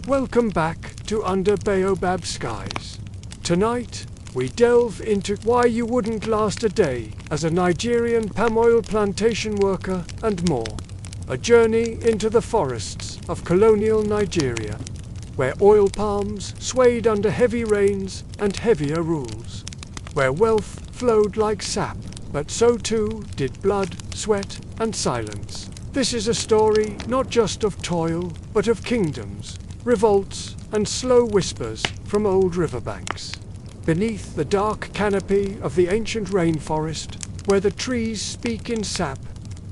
Welcome back to Under Baobab Skies. Tonight, we delve into why you wouldn't last a day as a Nigerian palm oil plantation worker and more. A journey into the forests of colonial Nigeria, where oil palms swayed under heavy rains and heavier rules, where wealth flowed like sap, but so too did blood, sweat, and silence. This is a story not just of toil, but of kingdoms, revolts, and slow whispers from old riverbanks. Beneath the dark canopy of the ancient rainforest, where the trees speak in sap,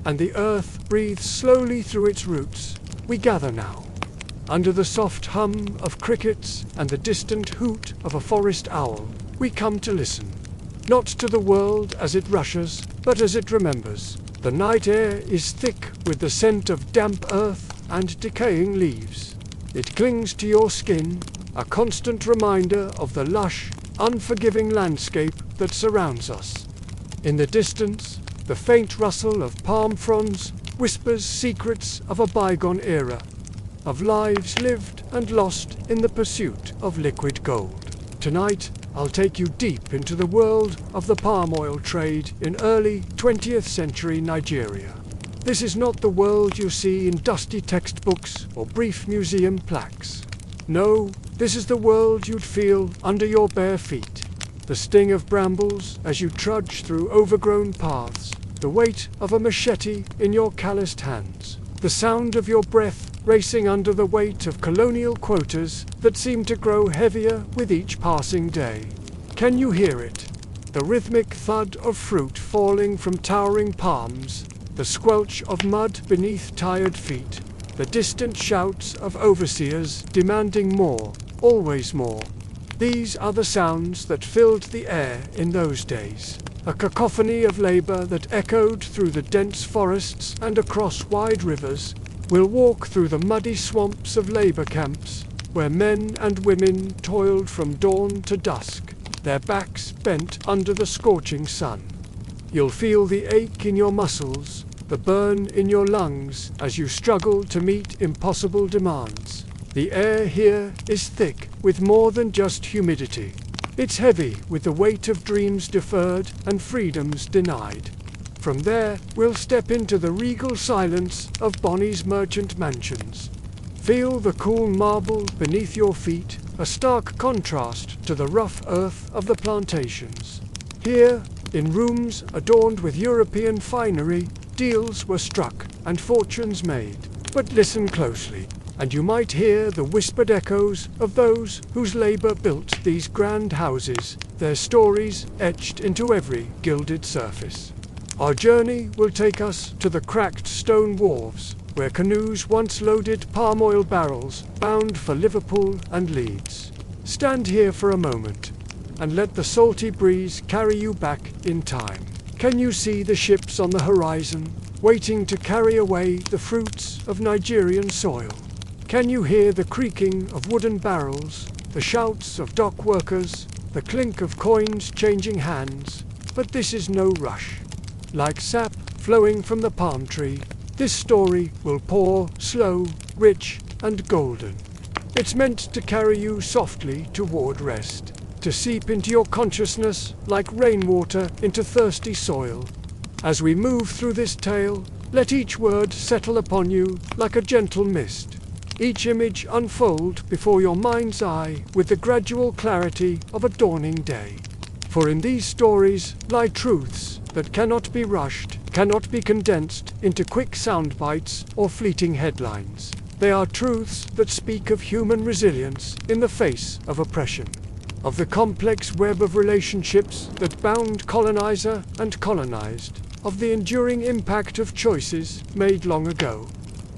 and the earth breathes slowly through its roots, we gather now. Under the soft hum of crickets and the distant hoot of a forest owl, we come to listen. Not to the world as it rushes, but as it remembers. The night air is thick with the scent of damp earth and decaying leaves. It clings to your skin, a constant reminder of the lush, unforgiving landscape that surrounds us. In the distance, the faint rustle of palm fronds whispers secrets of a bygone era, of lives lived and lost in the pursuit of liquid gold. Tonight, I'll take you deep into the world of the palm oil trade in early 20th century Nigeria. This is not the world you see in dusty textbooks or brief museum plaques. No, this is the world you'd feel under your bare feet. The sting of brambles as you trudge through overgrown paths, the weight of a machete in your calloused hands, the sound of your breath racing under the weight of colonial quotas that seem to grow heavier with each passing day. Can you hear it? The rhythmic thud of fruit falling from towering palms, the squelch of mud beneath tired feet, the distant shouts of overseers demanding more, always more. These are the sounds that filled the air in those days. A cacophony of labor that echoed through the dense forests and across wide rivers. We'll walk through the muddy swamps of labor camps, where men and women toiled from dawn to dusk, their backs bent under the scorching sun. You'll feel the ache in your muscles, the burn in your lungs as you struggle to meet impossible demands. The air here is thick with more than just humidity. It's heavy with the weight of dreams deferred and freedoms denied. From there, we'll step into the regal silence of Bonnie's merchant mansions. Feel the cool marble beneath your feet, a stark contrast to the rough earth of the plantations. Here, in rooms adorned with European finery, deals were struck and fortunes made. But listen closely, and you might hear the whispered echoes of those whose labor built these grand houses, their stories etched into every gilded surface. Our journey will take us to the cracked stone wharves, where canoes once loaded palm oil barrels bound for Liverpool and Leeds. Stand here for a moment, and let the salty breeze carry you back in time. Can you see the ships on the horizon, waiting to carry away the fruits of Nigerian soil? Can you hear the creaking of wooden barrels, the shouts of dock workers, the clink of coins changing hands? But this is no rush. Like sap flowing from the palm tree, this story will pour slow, rich, and golden. It's meant to carry you softly toward rest, to seep into your consciousness like rainwater into thirsty soil. As we move through this tale, let each word settle upon you like a gentle mist, each image unfold before your mind's eye with the gradual clarity of a dawning day. For in these stories lie truths that cannot be rushed, cannot be condensed into quick sound bites or fleeting headlines. They are truths that speak of human resilience in the face of oppression, of the complex web of relationships that bound colonizer and colonized, of the enduring impact of choices made long ago.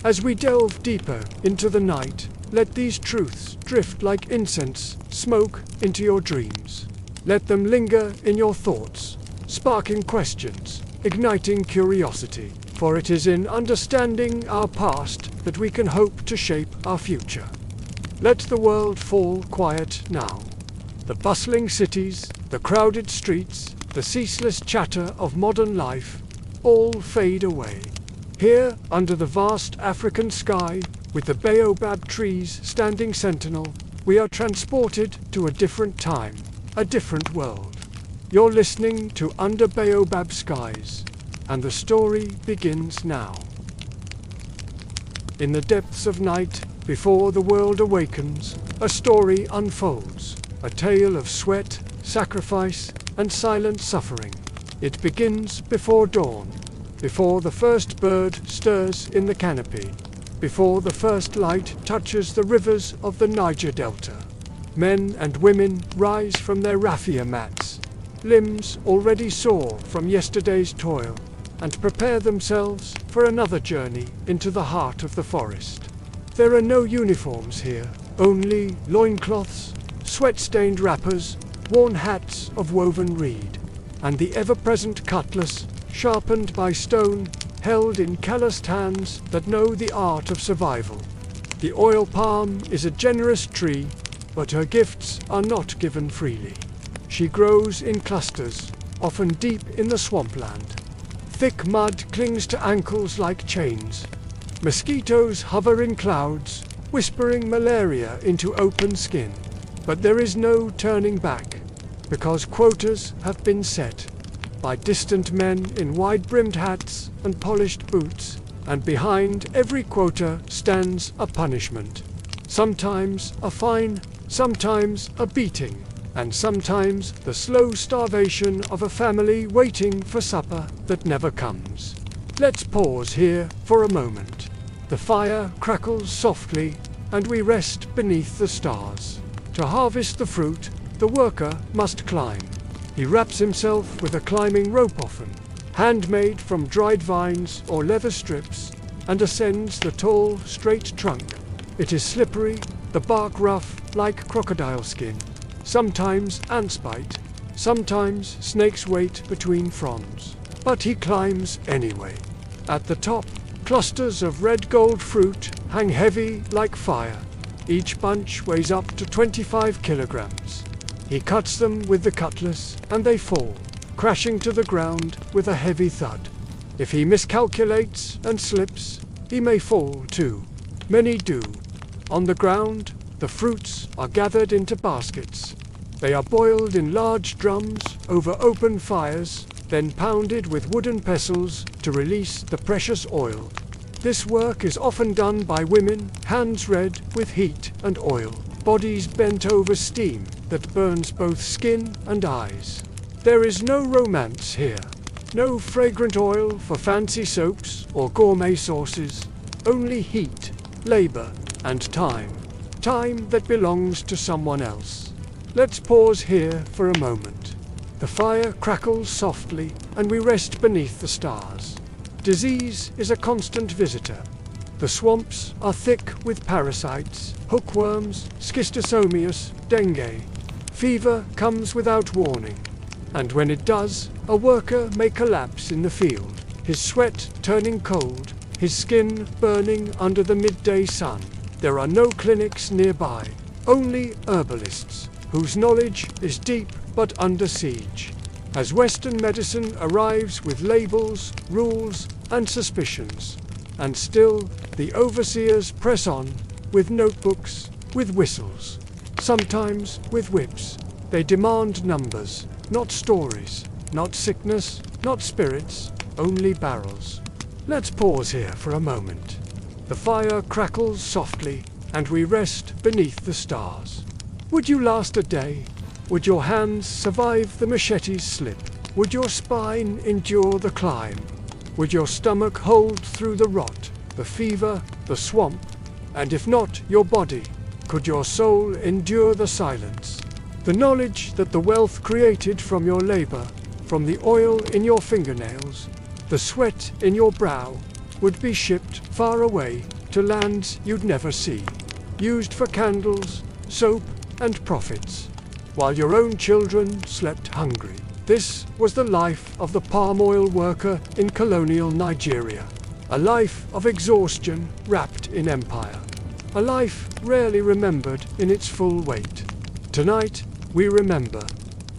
As we delve deeper into the night, let these truths drift like incense, smoke into your dreams. Let them linger in your thoughts, sparking questions, igniting curiosity, for it is in understanding our past that we can hope to shape our future. Let the world fall quiet now. The bustling cities, the crowded streets, the ceaseless chatter of modern life, all fade away. Here, under the vast African sky, With the baobab trees standing sentinel, we are transported to a different time, a different world. You're listening to Under Baobab Skies, and the story begins now. In the depths of night, before the world awakens, a story unfolds, a tale of sweat, sacrifice, and silent suffering. It begins before dawn, before the first bird stirs in the canopy, before the first light touches the rivers of the Niger Delta. Men and women rise from their raffia mats, limbs already sore from yesterday's toil, and prepare themselves for another journey into the heart of the forest. There are no uniforms here, only loincloths, sweat-stained wrappers, worn hats of woven reed, and the ever-present cutlass, sharpened by stone, held in calloused hands that know the art of survival. The oil palm is a generous tree, but her gifts are not given freely. She grows in clusters, often deep in the swampland. Thick mud clings to ankles like chains. Mosquitoes hover in clouds, whispering malaria into open skin. But there is no turning back, because quotas have been set by distant men in wide-brimmed hats and polished boots, and behind every quota stands a punishment. Sometimes a fine, sometimes a beating, and sometimes the slow starvation of a family waiting for supper that never comes. Let's pause here for a moment. The fire crackles softly, and we rest beneath the stars. To harvest the fruit, the worker must climb. He wraps himself with a climbing rope often, handmade from dried vines or leather strips, and ascends the tall, straight trunk. It is slippery, the bark rough like crocodile skin. Sometimes ants bite, sometimes snakes wait between fronds. But he climbs anyway. At the top, clusters of red gold fruit hang heavy like fire. Each bunch weighs up to 25 kilograms. He cuts them with the cutlass, and they fall, crashing to the ground with a heavy thud. If he miscalculates and slips, he may fall too. Many do. On the ground, the fruits are gathered into baskets. They are boiled in large drums over open fires, then pounded with wooden pestles to release the precious oil. This work is often done by women, hands red with heat and oil, bodies bent over steam that burns both skin and eyes. There is no romance here, no fragrant oil for fancy soaps or gourmet sauces, only heat, labor, and time. Time that belongs to someone else. Let's pause here for a moment. The fire crackles softly, and we rest beneath the stars. Disease is a constant visitor. The swamps are thick with parasites, hookworms, schistosomias, dengue. Fever comes without warning, and when it does, a worker may collapse in the field, his sweat turning cold, his skin burning under the midday sun. There are no clinics nearby, only herbalists, whose knowledge is deep but under siege. As Western medicine arrives with labels, rules, and suspicions, and still the overseers press on, with notebooks, with whistles, sometimes with whips. They demand numbers, not stories, not sickness, not spirits, only barrels. Let's pause here for a moment. The fire crackles softly, and we rest beneath the stars. Would you last a day? Would your hands survive the machete's slip? Would your spine endure the climb? Would your stomach hold through the rot, the fever, the swamp? And if not your body, could your soul endure the silence? The knowledge that the wealth created from your labor, from the oil in your fingernails, the sweat in your brow, would be shipped far away to lands you'd never see, used for candles, soap, and profits, while your own children slept hungry. This was the life of the palm oil worker in colonial Nigeria, a life of exhaustion wrapped in empire, a life rarely remembered in its full weight. Tonight, we remember.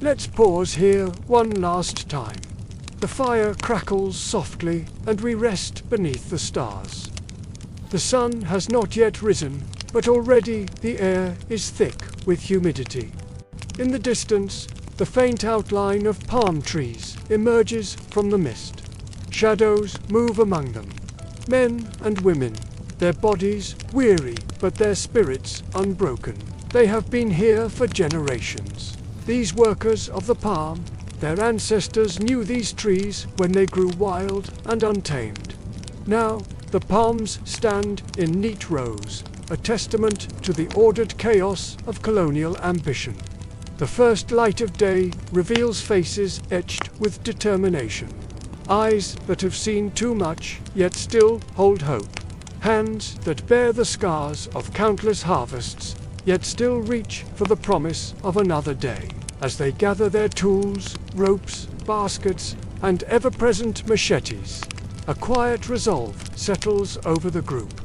Let's pause here one last time. The fire crackles softly, and we rest beneath the stars. The sun has not yet risen, but already the air is thick with humidity. In the distance, the faint outline of palm trees emerges from the mist. Shadows move among them. Men and women, their bodies weary but their spirits unbroken. They have been here for generations. These workers of the palm, their ancestors knew these trees when they grew wild and untamed. Now, the palms stand in neat rows, a testament to the ordered chaos of colonial ambition. The first light of day reveals faces etched with determination. Eyes that have seen too much, yet still hold hope. Hands that bear the scars of countless harvests, yet still reach for the promise of another day. As they gather their tools, ropes, baskets, and ever-present machetes, a quiet resolve settles over the group.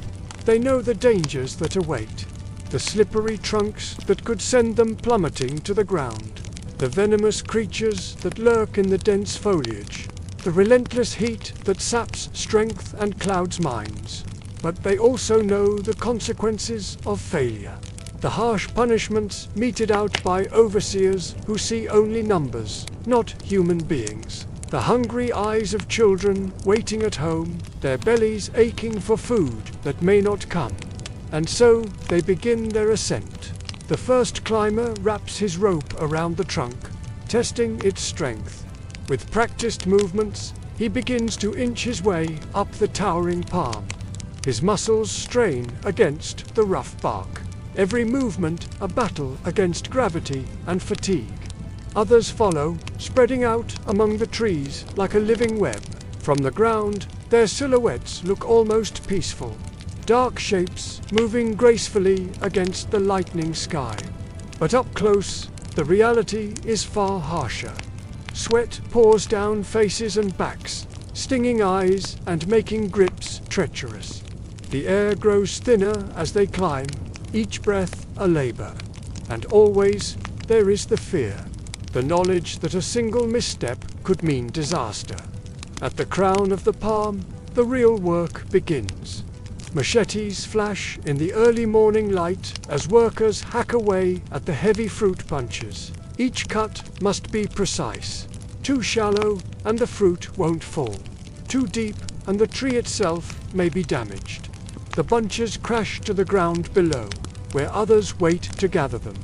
They know the dangers that await, the slippery trunks that could send them plummeting to the ground, the venomous creatures that lurk in the dense foliage, the relentless heat that saps strength and clouds minds. But they also know the consequences of failure. The harsh punishments meted out by overseers who see only numbers, not human beings. The hungry eyes of children waiting at home, their bellies aching for food that may not come. And so they begin their ascent. The first climber wraps his rope around the trunk, testing its strength. With practiced movements, he begins to inch his way up the towering palm. His muscles strain against the rough bark. Every movement a battle against gravity and fatigue. Others follow, spreading out among the trees like a living web. From the ground, their silhouettes look almost peaceful. Dark shapes moving gracefully against the lightning sky. But up close, the reality is far harsher. Sweat pours down faces and backs, stinging eyes and making grips treacherous. The air grows thinner as they climb, each breath a labor. And always there is the fear, the knowledge that a single misstep could mean disaster. At the crown of the palm, the real work begins. Machetes flash in the early morning light as workers hack away at the heavy fruit bunches. Each cut must be precise. Too shallow and the fruit won't fall. Too deep and the tree itself may be damaged. The bunches crash to the ground below, where others wait to gather them.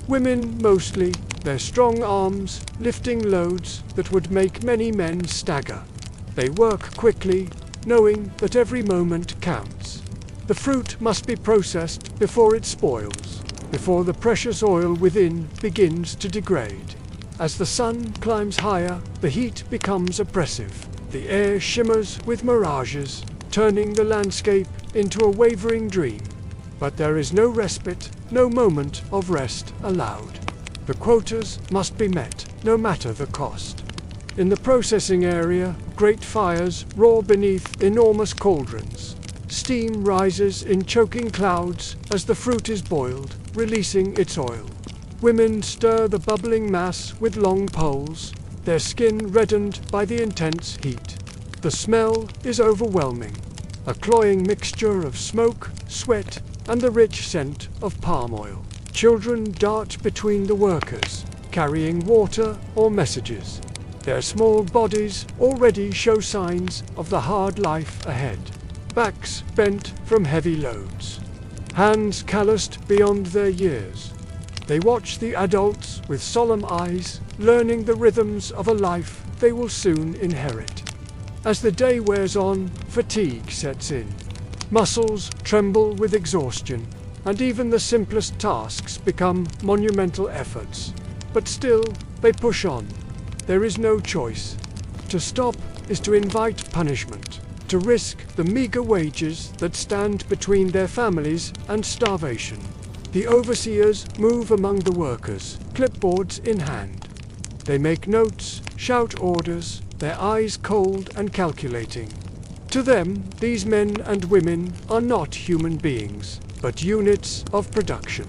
Women mostly, their strong arms lifting loads that would make many men stagger. They work quickly, knowing that every moment counts. The fruit must be processed before it spoils, before the precious oil within begins to degrade. As the sun climbs higher, the heat becomes oppressive. The air shimmers with mirages, turning the landscape into a wavering dream. But there is no respite, no moment of rest allowed. The quotas must be met, no matter the cost. In the processing area, great fires roar beneath enormous cauldrons. Steam rises in choking clouds as the fruit is boiled, releasing its oil. Women stir the bubbling mass with long poles, their skin reddened by the intense heat. The smell is overwhelming, a cloying mixture of smoke, sweat, and the rich scent of palm oil. Children dart between the workers, carrying water or messages. Their small bodies already show signs of the hard life ahead. Backs bent from heavy loads. Hands calloused beyond their years. They watch the adults with solemn eyes, learning the rhythms of a life they will soon inherit. As the day wears on, fatigue sets in. Muscles tremble with exhaustion, and even the simplest tasks become monumental efforts. But still, they push on. There is no choice. To stop is to invite punishment, to risk the meager wages that stand between their families and starvation. The overseers move among the workers, clipboards in hand. They make notes, shout orders, their eyes cold and calculating. To them, these men and women are not human beings, but units of production.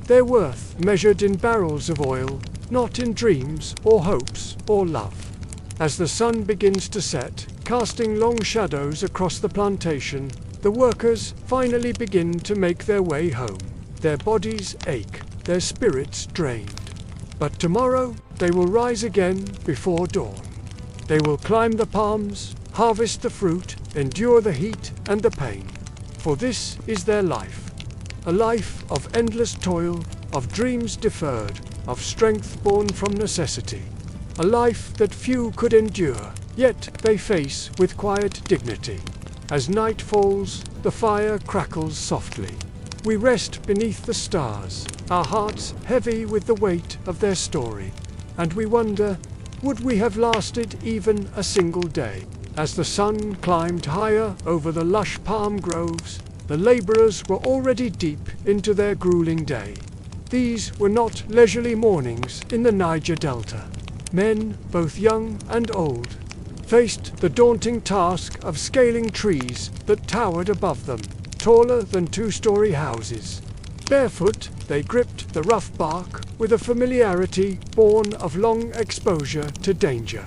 Their worth measured in barrels of oil, not in dreams or hopes or love. As the sun begins to set, casting long shadows across the plantation, The workers finally begin to make their way home. Their bodies ache, their spirits drained. But tomorrow they will rise again before dawn. They will climb the palms, harvest the fruit, endure the heat and the pain. For this is their life. A life of endless toil, of dreams deferred, of strength born from necessity. A life that few could endure, yet they face with quiet dignity. As night falls, the fire crackles softly. We rest beneath the stars, our hearts heavy with the weight of their story. And we wonder, would we have lasted even a single day? As the sun climbed higher over the lush palm groves, the laborers were already deep into their grueling day. These were not leisurely mornings in the Niger Delta. Men, both young and old, faced the daunting task of scaling trees that towered above them, taller than two-story houses. Barefoot, they gripped the rough bark with a familiarity born of long exposure to danger.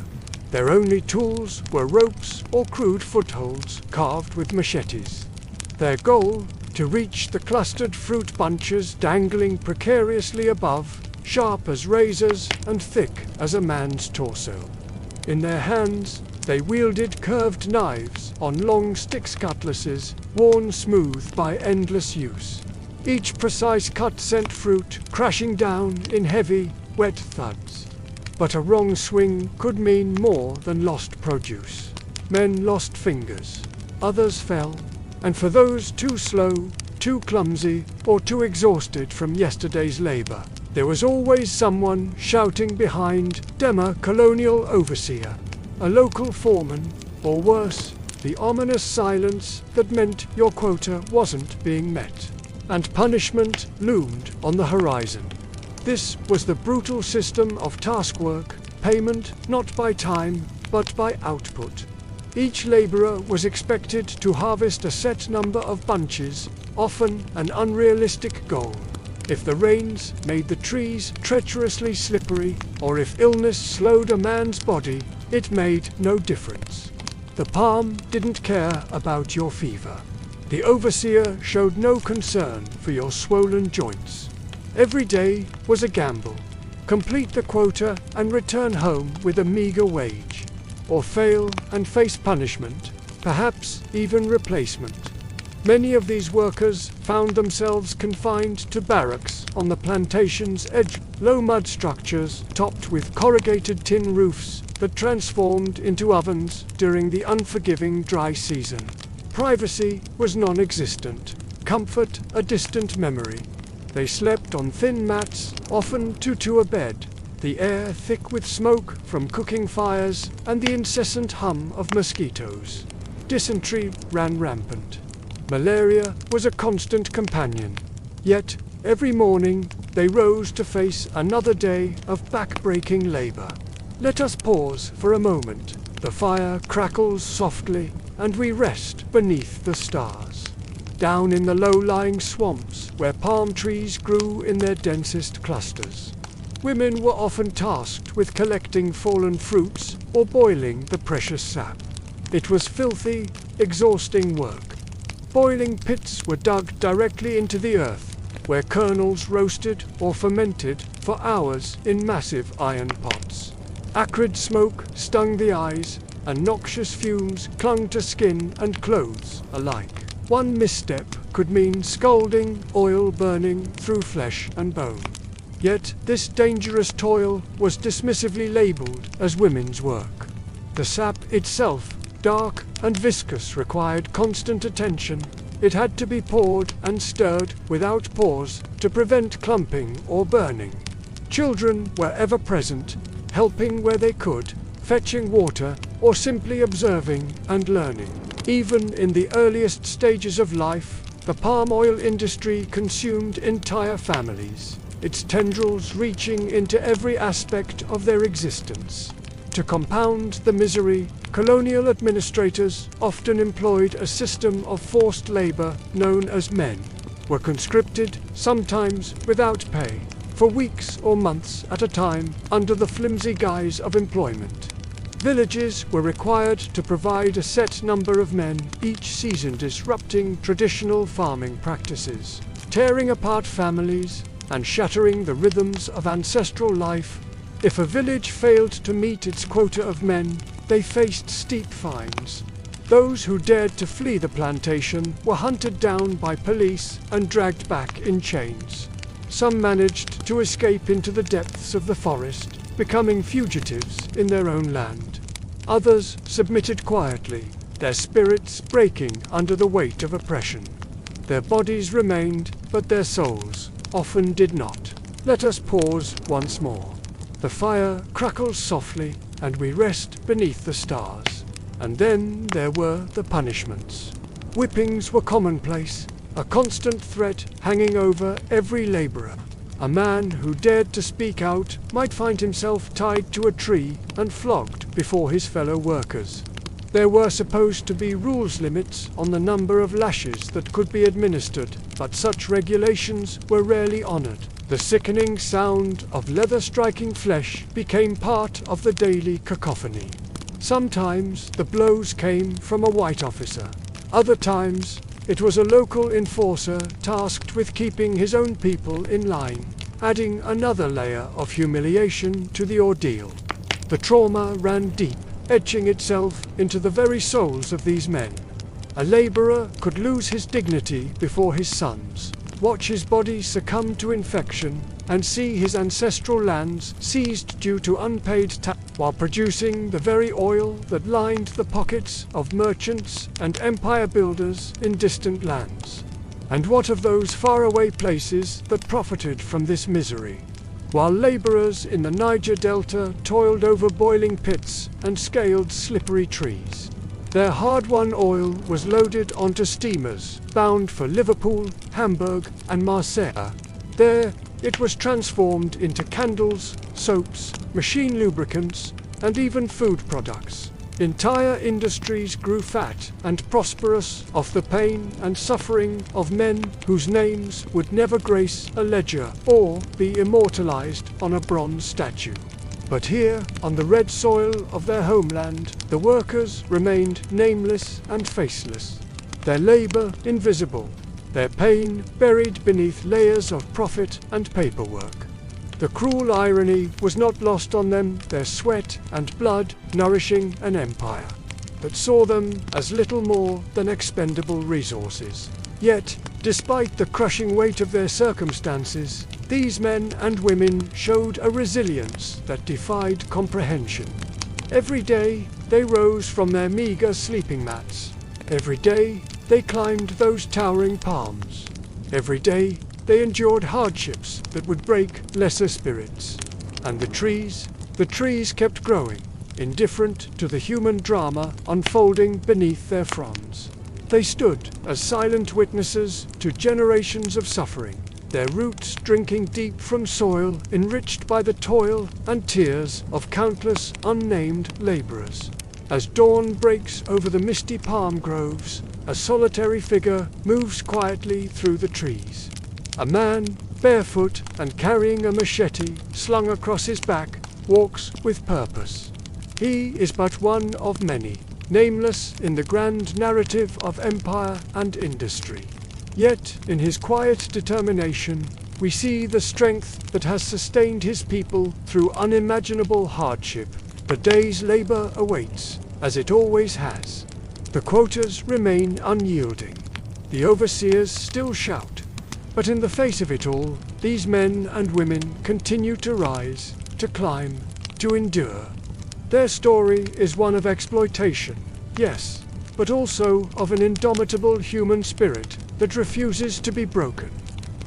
Their only tools were ropes or crude footholds carved with machetes. Their goal, to reach the clustered fruit bunches dangling precariously above, sharp as razors and thick as a man's torso. In their hands, they wielded curved knives on long sticks cutlasses, worn smooth by endless use. Each precise cut sent fruit crashing down in heavy, wet thuds. But a wrong swing could mean more than lost produce. Men lost fingers, others fell, and for those too slow, too clumsy, or too exhausted from yesterday's labor, there was always someone shouting behind them, a colonial overseer, a local foreman, or worse, the ominous silence that meant your quota wasn't being met, and punishment loomed on the horizon. This was the brutal system of task work, payment not by time, but by output. Each laborer was expected to harvest a set number of bunches, often an unrealistic goal. If the rains made the trees treacherously slippery, or if illness slowed a man's body, it made no difference. The palm didn't care about your fever. The overseer showed no concern for your swollen joints. Every day was a gamble. Complete the quota and return home with a meager wage. Or fail and face punishment, perhaps even replacement. Many of these workers found themselves confined to barracks on the plantation's edge, low mud structures topped with corrugated tin roofs that transformed into ovens during the unforgiving dry season. Privacy was non-existent, comfort a distant memory. They slept on thin mats, often two to a bed, the air thick with smoke from cooking fires and the incessant hum of mosquitoes. Dysentery ran rampant. Malaria was a constant companion. Yet, every morning, they rose to face another day of back-breaking labor. Let us pause for a moment. The fire crackles softly, and we rest beneath the stars. Down in the low-lying swamps, where palm trees grew in their densest clusters, women were often tasked with collecting fallen fruits or boiling the precious sap. It was filthy, exhausting work. Boiling pits were dug directly into the earth, where kernels roasted or fermented for hours in massive iron pots. Acrid smoke stung the eyes, and noxious fumes clung to skin and clothes alike. One misstep could mean scalding oil burning through flesh and bone. Yet this dangerous toil was dismissively labeled as women's work. The sap itself, dark and viscous, required constant attention. It had to be poured and stirred without pause to prevent clumping or burning. Children were ever present, helping where they could, fetching water, or simply observing and learning. Even in the earliest stages of life, the palm oil industry consumed entire families, its tendrils reaching into every aspect of their existence. To compound the misery, colonial administrators often employed a system of forced labor known as men, were conscripted, sometimes without pay, for weeks or months at a time under the flimsy guise of employment. Villages were required to provide a set number of men each season, disrupting traditional farming practices, tearing apart families, and shattering the rhythms of ancestral life. If a village failed to meet its quota of men, they faced steep fines. Those who dared to flee the plantation were hunted down by police and dragged back in chains. Some managed to escape into the depths of the forest, becoming fugitives in their own land. Others submitted quietly, their spirits breaking under the weight of oppression. Their bodies remained, but their souls often did not. Let us pause once more. The fire crackles softly, and we rest beneath the stars. And then there were the punishments. Whippings were commonplace, a constant threat hanging over every laborer. A man who dared to speak out might find himself tied to a tree and flogged before his fellow workers. There were supposed to be rules limits on the number of lashes that could be administered, but such regulations were rarely honored. The sickening sound of leather striking flesh became part of the daily cacophony. Sometimes the blows came from a white officer. Other times it was a local enforcer tasked with keeping his own people in line, adding another layer of humiliation to the ordeal. The trauma ran deep, etching itself into the very souls of these men. A laborer could lose his dignity before his sons, watch his body succumb to infection, and see his ancestral lands seized due to unpaid tax, while producing the very oil that lined the pockets of merchants and empire builders in distant lands. And what of those faraway places that profited from this misery? While laborers in the Niger Delta toiled over boiling pits and scaled slippery trees, their hard-won oil was loaded onto steamers bound for Liverpool, Hamburg, and Marseille. There, it was transformed into candles, soaps, machine lubricants, and even food products. Entire industries grew fat and prosperous off the pain and suffering of men whose names would never grace a ledger or be immortalized on a bronze statue. But here, on the red soil of their homeland, the workers remained nameless and faceless, their labor invisible, their pain buried beneath layers of profit and paperwork. The cruel irony was not lost on them, their sweat and blood nourishing an empire that saw them as little more than expendable resources. Yet, despite the crushing weight of their circumstances, these men and women showed a resilience that defied comprehension. Every day, they rose from their meager sleeping mats. Every day, they climbed those towering palms. Every day, they endured hardships that would break lesser spirits. And the trees kept growing, indifferent to the human drama unfolding beneath their fronds. They stood as silent witnesses to generations of suffering, their roots drinking deep from soil enriched by the toil and tears of countless unnamed laborers. As dawn breaks over the misty palm groves, a solitary figure moves quietly through the trees. A man, barefoot and carrying a machete slung across his back, walks with purpose. He is but one of many, nameless in the grand narrative of empire and industry. Yet, in his quiet determination, we see the strength that has sustained his people through unimaginable hardship. The day's labor awaits, as it always has. The quotas remain unyielding. The overseers still shout. But in the face of it all, these men and women continue to rise, to climb, to endure. Their story is one of exploitation, yes, but also of an indomitable human spirit that refuses to be broken.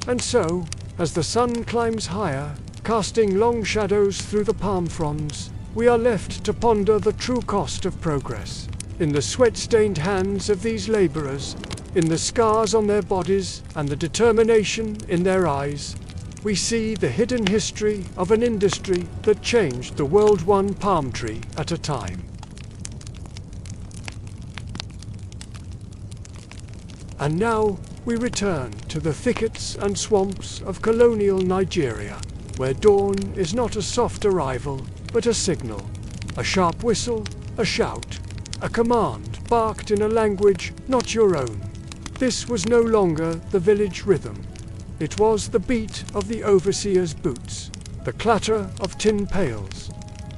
And so, as the sun climbs higher, casting long shadows through the palm fronds, we are left to ponder the true cost of progress. In the sweat-stained hands of these laborers, in the scars on their bodies and the determination in their eyes, we see the hidden history of an industry that changed the world one palm tree at a time. And now we return to the thickets and swamps of colonial Nigeria, where dawn is not a soft arrival, but a signal. A sharp whistle, a shout, a command barked in a language not your own. This was no longer the village rhythm. It was the beat of the overseer's boots, the clatter of tin pails,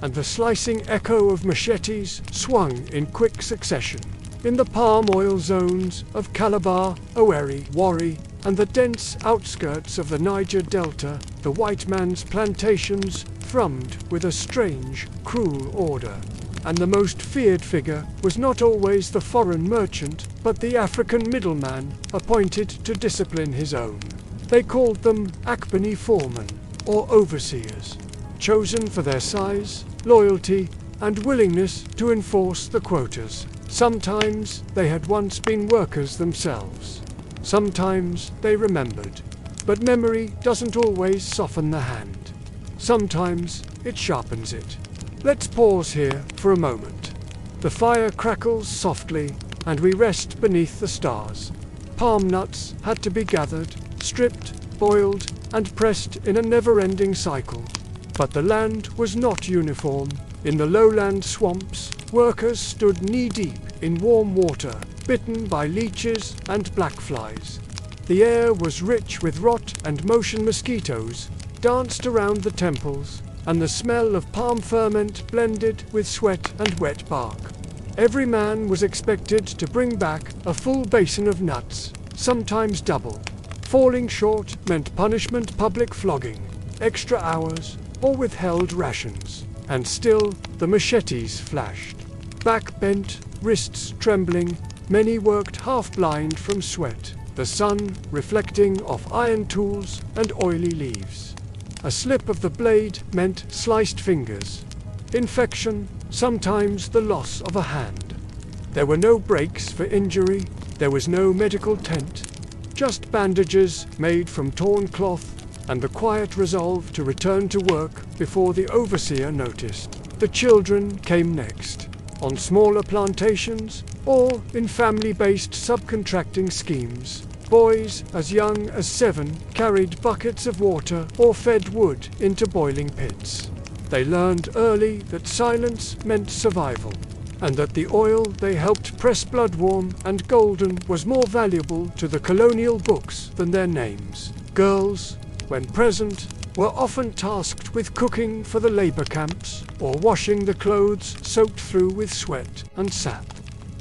and the slicing echo of machetes swung in quick succession. In the palm oil zones of Calabar, Owerri, Warri, and the dense outskirts of the Niger Delta, the white man's plantations thrummed with a strange, cruel order. And the most feared figure was not always the foreign merchant, but the African middleman appointed to discipline his own. They called them Akbani foremen, or overseers, chosen for their size, loyalty, and willingness to enforce the quotas. Sometimes they had once been workers themselves. Sometimes they remembered. But memory doesn't always soften the hand. Sometimes it sharpens it. Let's pause here for a moment. The fire crackles softly, and we rest beneath the stars. Palm nuts had to be gathered, stripped, boiled, and pressed in a never-ending cycle. But the land was not uniform. In the lowland swamps, workers stood knee-deep in warm water, bitten by leeches and black flies. The air was rich with rot and motion mosquitoes, danced around the temples, and the smell of palm ferment blended with sweat and wet bark. Every man was expected to bring back a full basin of nuts, sometimes double. Falling short meant punishment, public flogging, extra hours, or withheld rations. And still the machetes flashed. Back bent, wrists trembling, many worked half-blind from sweat, the sun reflecting off iron tools and oily leaves. A slip of the blade meant sliced fingers, infection, sometimes the loss of a hand. There were no breaks for injury, there was no medical tent, just bandages made from torn cloth and the quiet resolve to return to work before the overseer noticed. The children came next, on smaller plantations or in family-based subcontracting schemes. Boys as young as 7 carried buckets of water or fed wood into boiling pits. They learned early that silence meant survival, and that the oil they helped press blood-warm and golden was more valuable to the colonial books than their names. Girls, when present, were often tasked with cooking for the labor camps or washing the clothes soaked through with sweat and sap.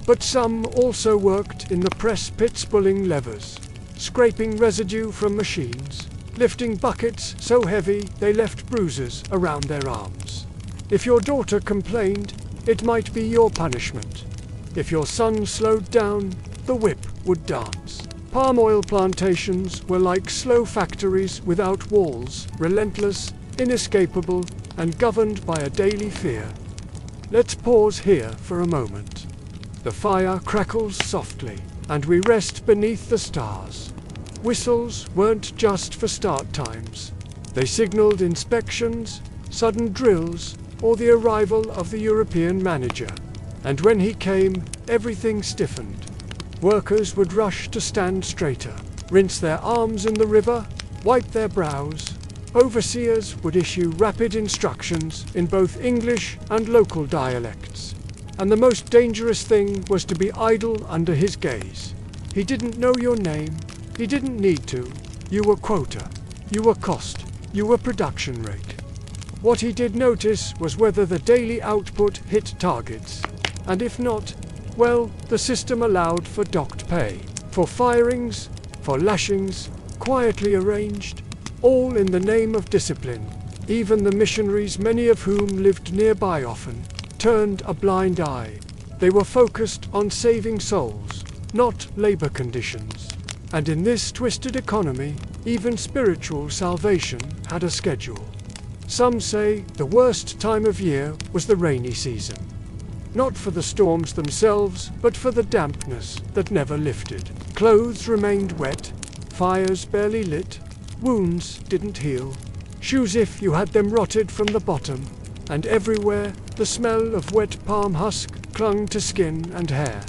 But some also worked in the press pits, pulling levers, scraping residue from machines, lifting buckets so heavy they left bruises around their arms. If your daughter complained, it might be your punishment. If your son slowed down, the whip would dance. Palm oil plantations were like slow factories without walls, relentless, inescapable, and governed by a daily fear. Let's pause here for a moment. The fire crackles softly, and we rest beneath the stars. Whistles weren't just for start times. They signaled inspections, sudden drills, or the arrival of the European manager. And when he came, everything stiffened. Workers would rush to stand straighter, rinse their arms in the river, wipe their brows. Overseers would issue rapid instructions in both English and local dialects. And the most dangerous thing was to be idle under his gaze. He didn't know your name. He didn't need to. You were quota. You were cost. You were production rate. What he did notice was whether the daily output hit targets. And if not, well, the system allowed for docked pay, for firings, for lashings, quietly arranged, all in the name of discipline. Even the missionaries, many of whom lived nearby often, turned a blind eye. They were focused on saving souls, not labor conditions. And in this twisted economy, even spiritual salvation had a schedule. Some say the worst time of year was the rainy season. Not for the storms themselves, but for the dampness that never lifted. Clothes remained wet, fires barely lit, wounds didn't heal. Shoes, if you had them, rotted from the bottom, and everywhere the smell of wet palm husk clung to skin and hair.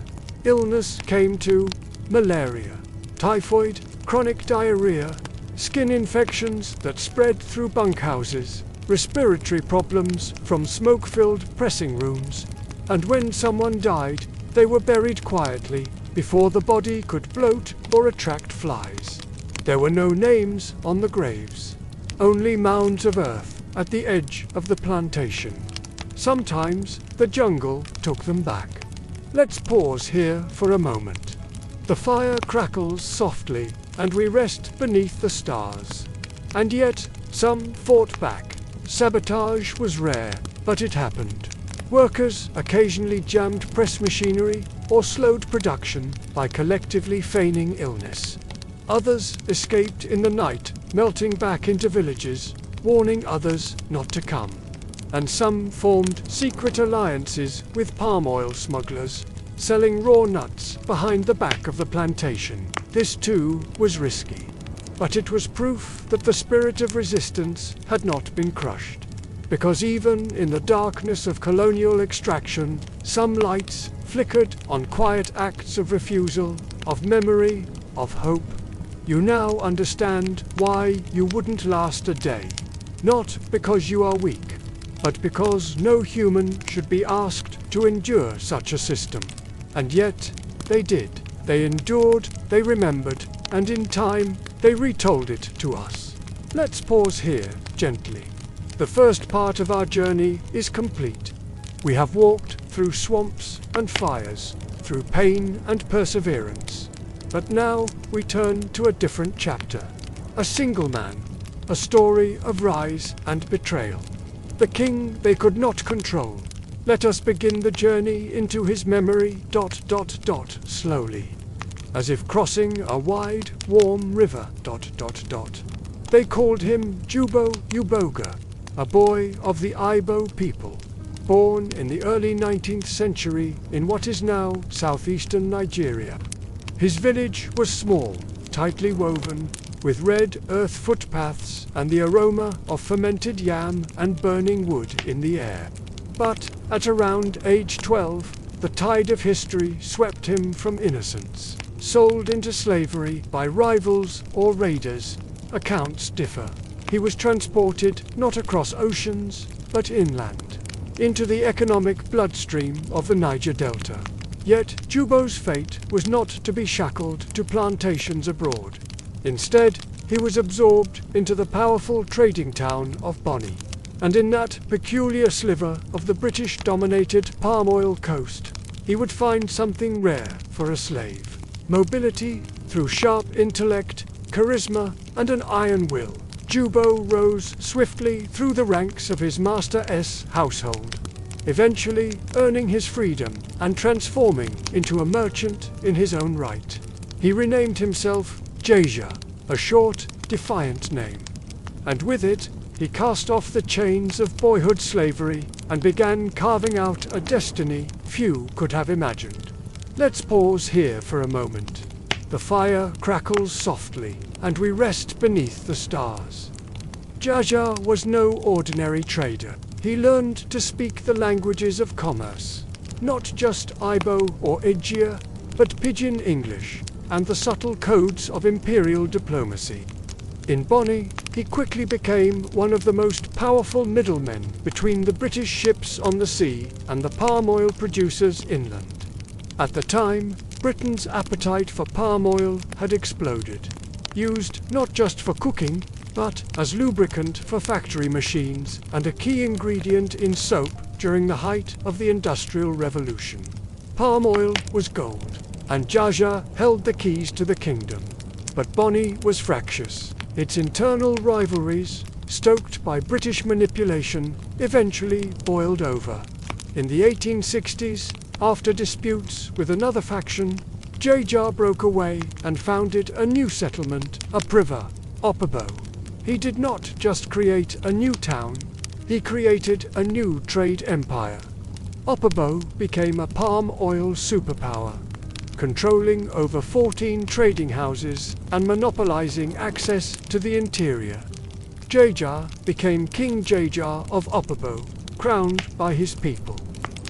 Illness came to malaria, typhoid, chronic diarrhea, skin infections that spread through bunkhouses, respiratory problems from smoke-filled pressing rooms, and when someone died, they were buried quietly before the body could bloat or attract flies. There were no names on the graves, only mounds of earth at the edge of the plantation. Sometimes the jungle took them back. Let's pause here for a moment. The fire crackles softly, and we rest beneath the stars. And yet, some fought back. Sabotage was rare, but it happened. Workers occasionally jammed press machinery or slowed production by collectively feigning illness. Others escaped in the night, melting back into villages, warning others not to come. And some formed secret alliances with palm oil smugglers, selling raw nuts behind the back of the plantation. This too was risky, but it was proof that the spirit of resistance had not been crushed. Because even in the darkness of colonial extraction, some lights flickered on quiet acts of refusal, of memory, of hope. You now understand why you wouldn't last a day. Not because you are weak, but because no human should be asked to endure such a system. And yet, they did. They endured, they remembered, and in time, they retold it to us. Let's pause here, gently. The first part of our journey is complete. We have walked through swamps and fires, through pain and perseverance. But now we turn to a different chapter. A single man, a story of rise and betrayal. The king they could not control. Let us begin the journey into his memory, slowly. As if crossing a wide, warm river, They called him Jubo Uboga, a boy of the Ibo people, born in the early 19th century in what is now southeastern Nigeria. His village was small, tightly woven, with red earth footpaths and the aroma of fermented yam and burning wood in the air. But at around age 12, the tide of history swept him from innocence. Sold into slavery by rivals or raiders, accounts differ. He was transported not across oceans, but inland, into the economic bloodstream of the Niger Delta. Yet Jubo's fate was not to be shackled to plantations abroad. Instead, he was absorbed into the powerful trading town of Bonny, and in that peculiar sliver of the British-dominated palm oil coast, he would find something rare for a slave: mobility through sharp intellect, charisma, and an iron will. Jubo rose swiftly through the ranks of his master's household, eventually earning his freedom and transforming into a merchant in his own right. He renamed himself Jaja, a short, defiant name. And with it, he cast off the chains of boyhood slavery and began carving out a destiny few could have imagined. Let's pause here for a moment. The fire crackles softly, and we rest beneath the stars. Jaja was no ordinary trader. He learned to speak the languages of commerce, not just Ibo or Ejia, but Pidgin English, and the subtle codes of imperial diplomacy. In Bonny, he quickly became one of the most powerful middlemen between the British ships on the sea and the palm oil producers inland. At the time, Britain's appetite for palm oil had exploded, used not just for cooking, but as lubricant for factory machines and a key ingredient in soap during the height of the Industrial Revolution. Palm oil was gold, and Jaja held the keys to the kingdom. But Bonny was fractious. Its internal rivalries, stoked by British manipulation, eventually boiled over. In the 1860s, after disputes with another faction, Jaja broke away and founded a new settlement, upriver, Opobo. He did not just create a new town, he created a new trade empire. Opobo became a palm oil superpower, controlling over 14 trading houses and monopolizing access to the interior. Jaja became King Jaja of Opobo, crowned by his people.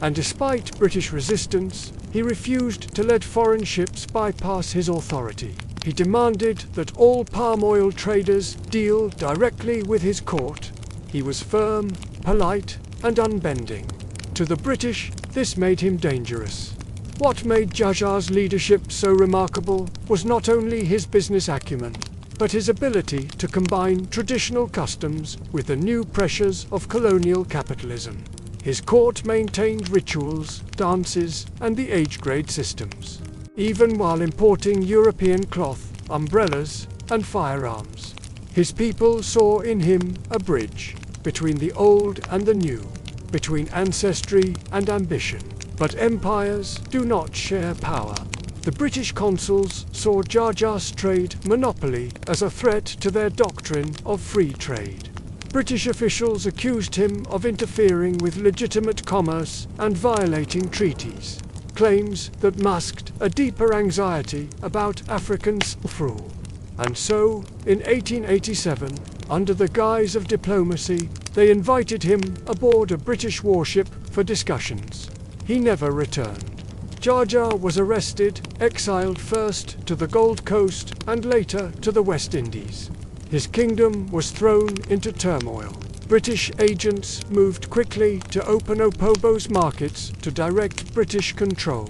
And despite British resistance, he refused to let foreign ships bypass his authority. He demanded that all palm oil traders deal directly with his court. He was firm, polite, and unbending. To the British, this made him dangerous. What made Jar Jar's leadership so remarkable was not only his business acumen, but his ability to combine traditional customs with the new pressures of colonial capitalism. His court maintained rituals, dances, and the age-grade systems, even while importing European cloth, umbrellas, and firearms. His people saw in him a bridge between the old and the new, between ancestry and ambition. But empires do not share power. The British consuls saw Jar Jar's trade monopoly as a threat to their doctrine of free trade. British officials accused him of interfering with legitimate commerce and violating treaties, claims that masked a deeper anxiety about African self-rule. And so, in 1887, under the guise of diplomacy, they invited him aboard a British warship for discussions. He never returned. Jar Jar was arrested, exiled first to the Gold Coast and later to the West Indies. His kingdom was thrown into turmoil. British agents moved quickly to open Opobo's markets to direct British control.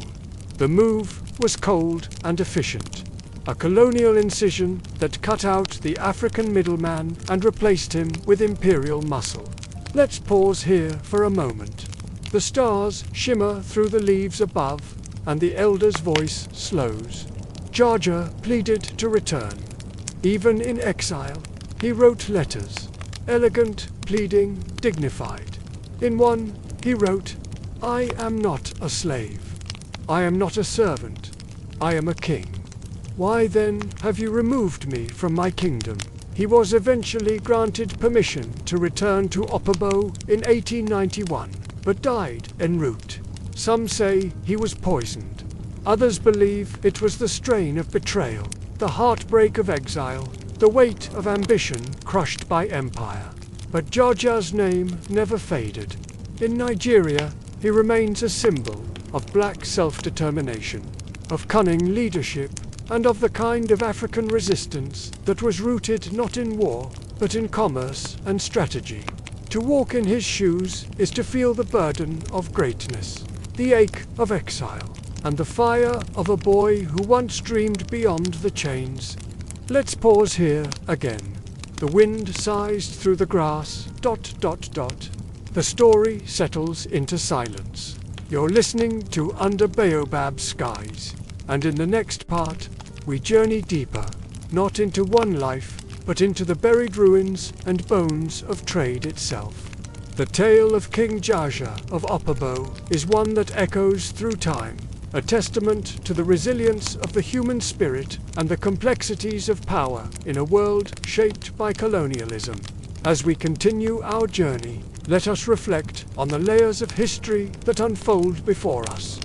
The move was cold and efficient. A colonial incision that cut out the African middleman and replaced him with imperial muscle. Let's pause here for a moment. The stars shimmer through the leaves above, and the elder's voice slows. Jar Jar pleaded to return. Even in exile, he wrote letters, elegant, pleading, dignified. In one, he wrote, "I am not a slave. I am not a servant. I am a king. Why then have you removed me from my kingdom?" He was eventually granted permission to return to Opobo in 1891, but died en route. Some say he was poisoned. Others believe it was the strain of betrayal, the heartbreak of exile, the weight of ambition crushed by empire. But Jar Jar's name never faded. In Nigeria, he remains a symbol of black self-determination, of cunning leadership, and of the kind of African resistance that was rooted not in war, but in commerce and strategy. To walk in his shoes is to feel the burden of greatness, the ache of exile, and the fire of a boy who once dreamed beyond the chains. Let's pause here again. The wind sighs through the grass, ... The story settles into silence. You're listening to Under Baobab Skies, and in the next part, we journey deeper, not into one life, but into the buried ruins and bones of trade itself. The tale of King Jar Jar of Opobo is one that echoes through time, a testament to the resilience of the human spirit and the complexities of power in a world shaped by colonialism. As we continue our journey, let us reflect on the layers of history that unfold before us.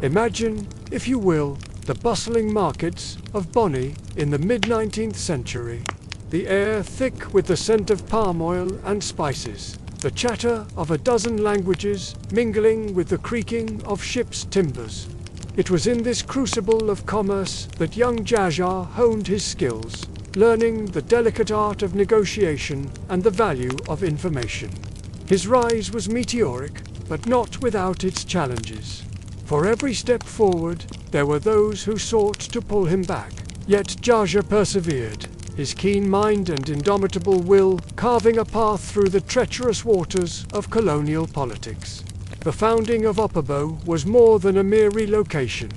Imagine, if you will, the bustling markets of Bonny in the mid-19th century. The air thick with the scent of palm oil and spices, the chatter of a dozen languages mingling with the creaking of ships' timbers. It was in this crucible of commerce that young Jar Jar honed his skills, learning the delicate art of negotiation and the value of information. His rise was meteoric, but not without its challenges. For every step forward, there were those who sought to pull him back. Yet Jar Jar persevered, his keen mind and indomitable will carving a path through the treacherous waters of colonial politics. The founding of Opobo was more than a mere relocation.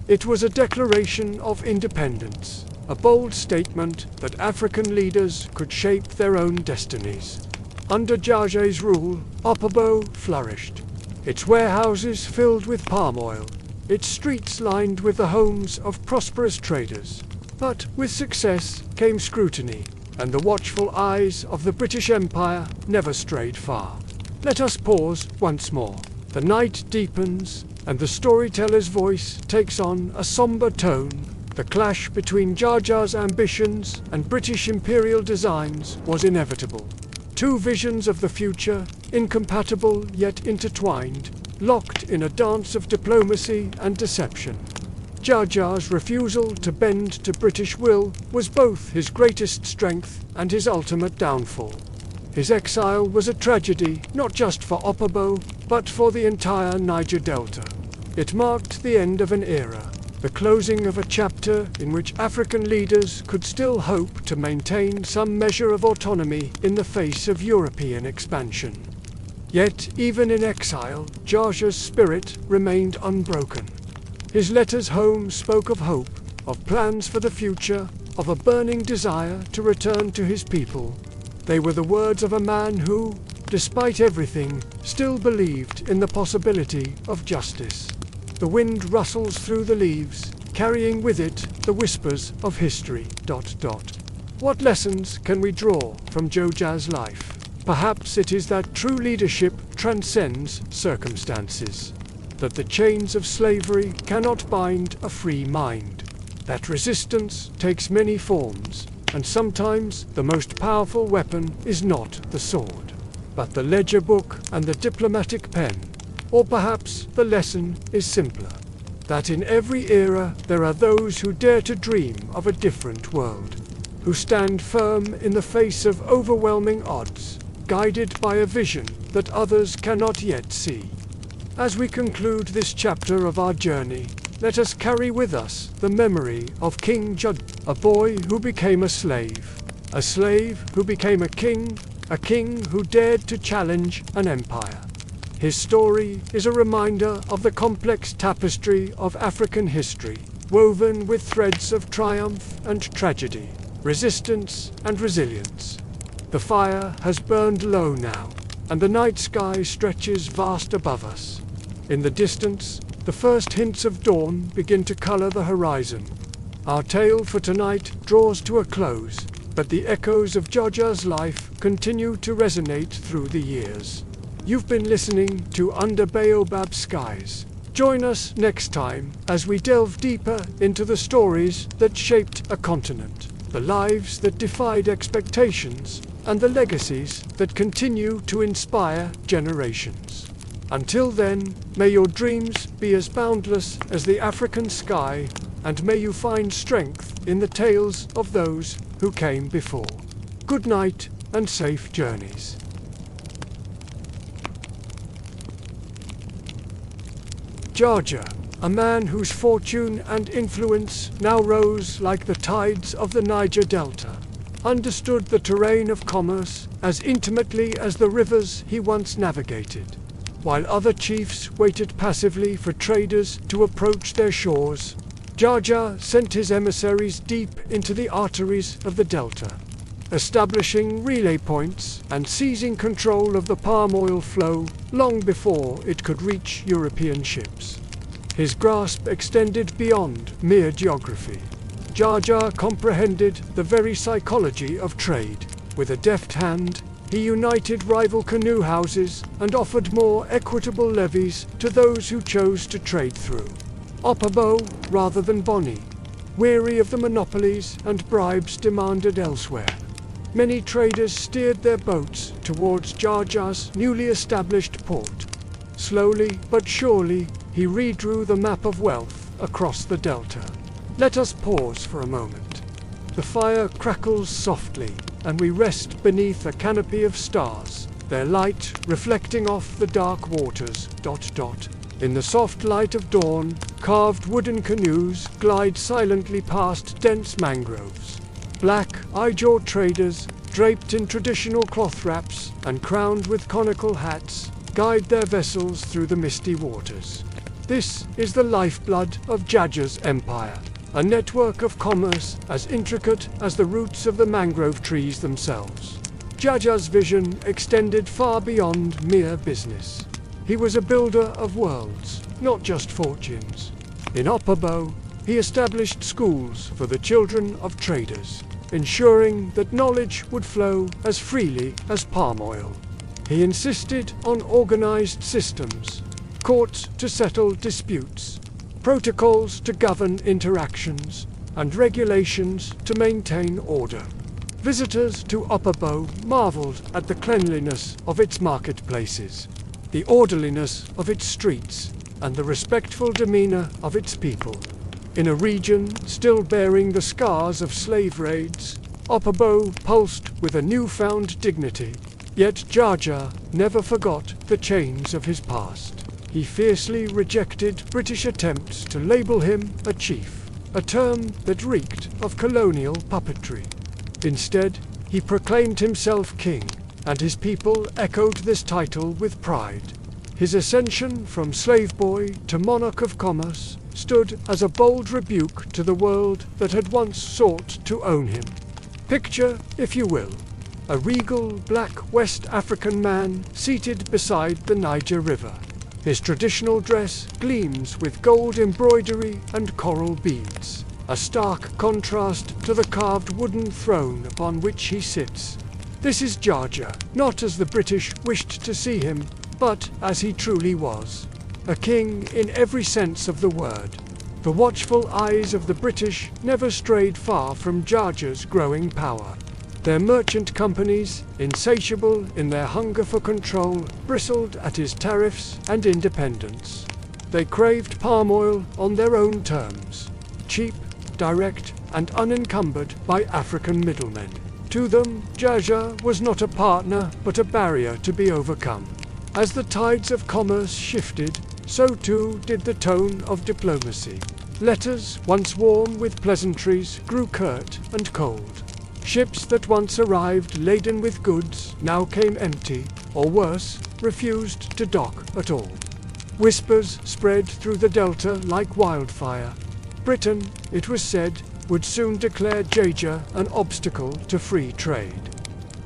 It was a declaration of independence, a bold statement that African leaders could shape their own destinies. Under Jar Jar's rule, Opobo flourished. Its warehouses filled with palm oil, its streets lined with the homes of prosperous traders. But with success came scrutiny, and the watchful eyes of the British Empire never strayed far. Let us pause once more. The night deepens, and the storyteller's voice takes on a somber tone. The clash between Jar Jar's ambitions and British imperial designs was inevitable. Two visions of the future, incompatible yet intertwined, locked in a dance of diplomacy and deception. Jar Jar's refusal to bend to British will was both his greatest strength and his ultimate downfall. His exile was a tragedy not just for Opobo, but for the entire Niger Delta. It marked the end of an era, the closing of a chapter in which African leaders could still hope to maintain some measure of autonomy in the face of European expansion. Yet, even in exile, Jaja's spirit remained unbroken. His letters home spoke of hope, of plans for the future, of a burning desire to return to his people. They were the words of a man who, despite everything, still believed in the possibility of justice. The wind rustles through the leaves, carrying with it the whispers of history. What lessons can we draw from Jaja's life? Perhaps it is that true leadership transcends circumstances, that the chains of slavery cannot bind a free mind, that resistance takes many forms, and sometimes the most powerful weapon is not the sword, but the ledger book and the diplomatic pen. Or perhaps the lesson is simpler, that in every era there are those who dare to dream of a different world, who stand firm in the face of overwhelming odds, guided by a vision that others cannot yet see. As we conclude this chapter of our journey, let us carry with us the memory of King Jaja, a boy who became a slave who became a king who dared to challenge an empire. His story is a reminder of the complex tapestry of African history, woven with threads of triumph and tragedy, resistance and resilience. The fire has burned low now, and the night sky stretches vast above us. In the distance, the first hints of dawn begin to color the horizon. Our tale for tonight draws to a close, but the echoes of Jaja's life continue to resonate through the years. You've been listening to Under Baobab Skies. Join us next time as we delve deeper into the stories that shaped a continent, the lives that defied expectations, and the legacies that continue to inspire generations. Until then, may your dreams be as boundless as the African sky, and may you find strength in the tales of those who came before. Good night and safe journeys. Jaja, a man whose fortune and influence now rose like the tides of the Niger Delta, understood the terrain of commerce as intimately as the rivers he once navigated. While other chiefs waited passively for traders to approach their shores, Jaja sent his emissaries deep into the arteries of the delta, establishing relay points and seizing control of the palm oil flow long before it could reach European ships. His grasp extended beyond mere geography. Jaja comprehended the very psychology of trade. With a deft hand, he united rival canoe houses and offered more equitable levies to those who chose to trade through Opobo rather than Boni, weary of the monopolies and bribes demanded elsewhere. Many traders steered their boats towards Jaja's newly established port. Slowly but surely, he redrew the map of wealth across the delta. Let us pause for a moment. The fire crackles softly, and we rest beneath a canopy of stars, their light reflecting off the dark waters. In the soft light of dawn, carved wooden canoes glide silently past dense mangroves. Black, eye-jawed traders, draped in traditional cloth wraps and crowned with conical hats, guide their vessels through the misty waters. This is the lifeblood of Jaja's empire, a network of commerce as intricate as the roots of the mangrove trees themselves. Jaja's vision extended far beyond mere business. He was a builder of worlds, not just fortunes. In Opobo, he established schools for the children of traders, ensuring that knowledge would flow as freely as palm oil. He insisted on organized systems, courts to settle disputes, protocols to govern interactions, and regulations to maintain order. Visitors to Opobo marveled at the cleanliness of its marketplaces, the orderliness of its streets, and the respectful demeanor of its people. In a region still bearing the scars of slave raids, Opobo pulsed with a newfound dignity. Yet Jaja never forgot the chains of his past. He fiercely rejected British attempts to label him a chief, a term that reeked of colonial puppetry. Instead, he proclaimed himself king, and his people echoed this title with pride. His ascension from slave boy to monarch of commerce stood as a bold rebuke to the world that had once sought to own him. Picture, if you will, a regal black West African man seated beside the Niger River. His traditional dress gleams with gold embroidery and coral beads, a stark contrast to the carved wooden throne upon which he sits. This is Jaja, not as the British wished to see him, but as he truly was. A king in every sense of the word. The watchful eyes of the British never strayed far from Jaja's growing power. Their merchant companies, insatiable in their hunger for control, bristled at his tariffs and independence. They craved palm oil on their own terms, cheap, direct, and unencumbered by African middlemen. To them, Jaja was not a partner, but a barrier to be overcome. As the tides of commerce shifted, so too did the tone of diplomacy. Letters, once warm with pleasantries, grew curt and cold. Ships that once arrived laden with goods now came empty, or worse, refused to dock at all. Whispers spread through the delta like wildfire. Britain, it was said, would soon declare Jaja an obstacle to free trade.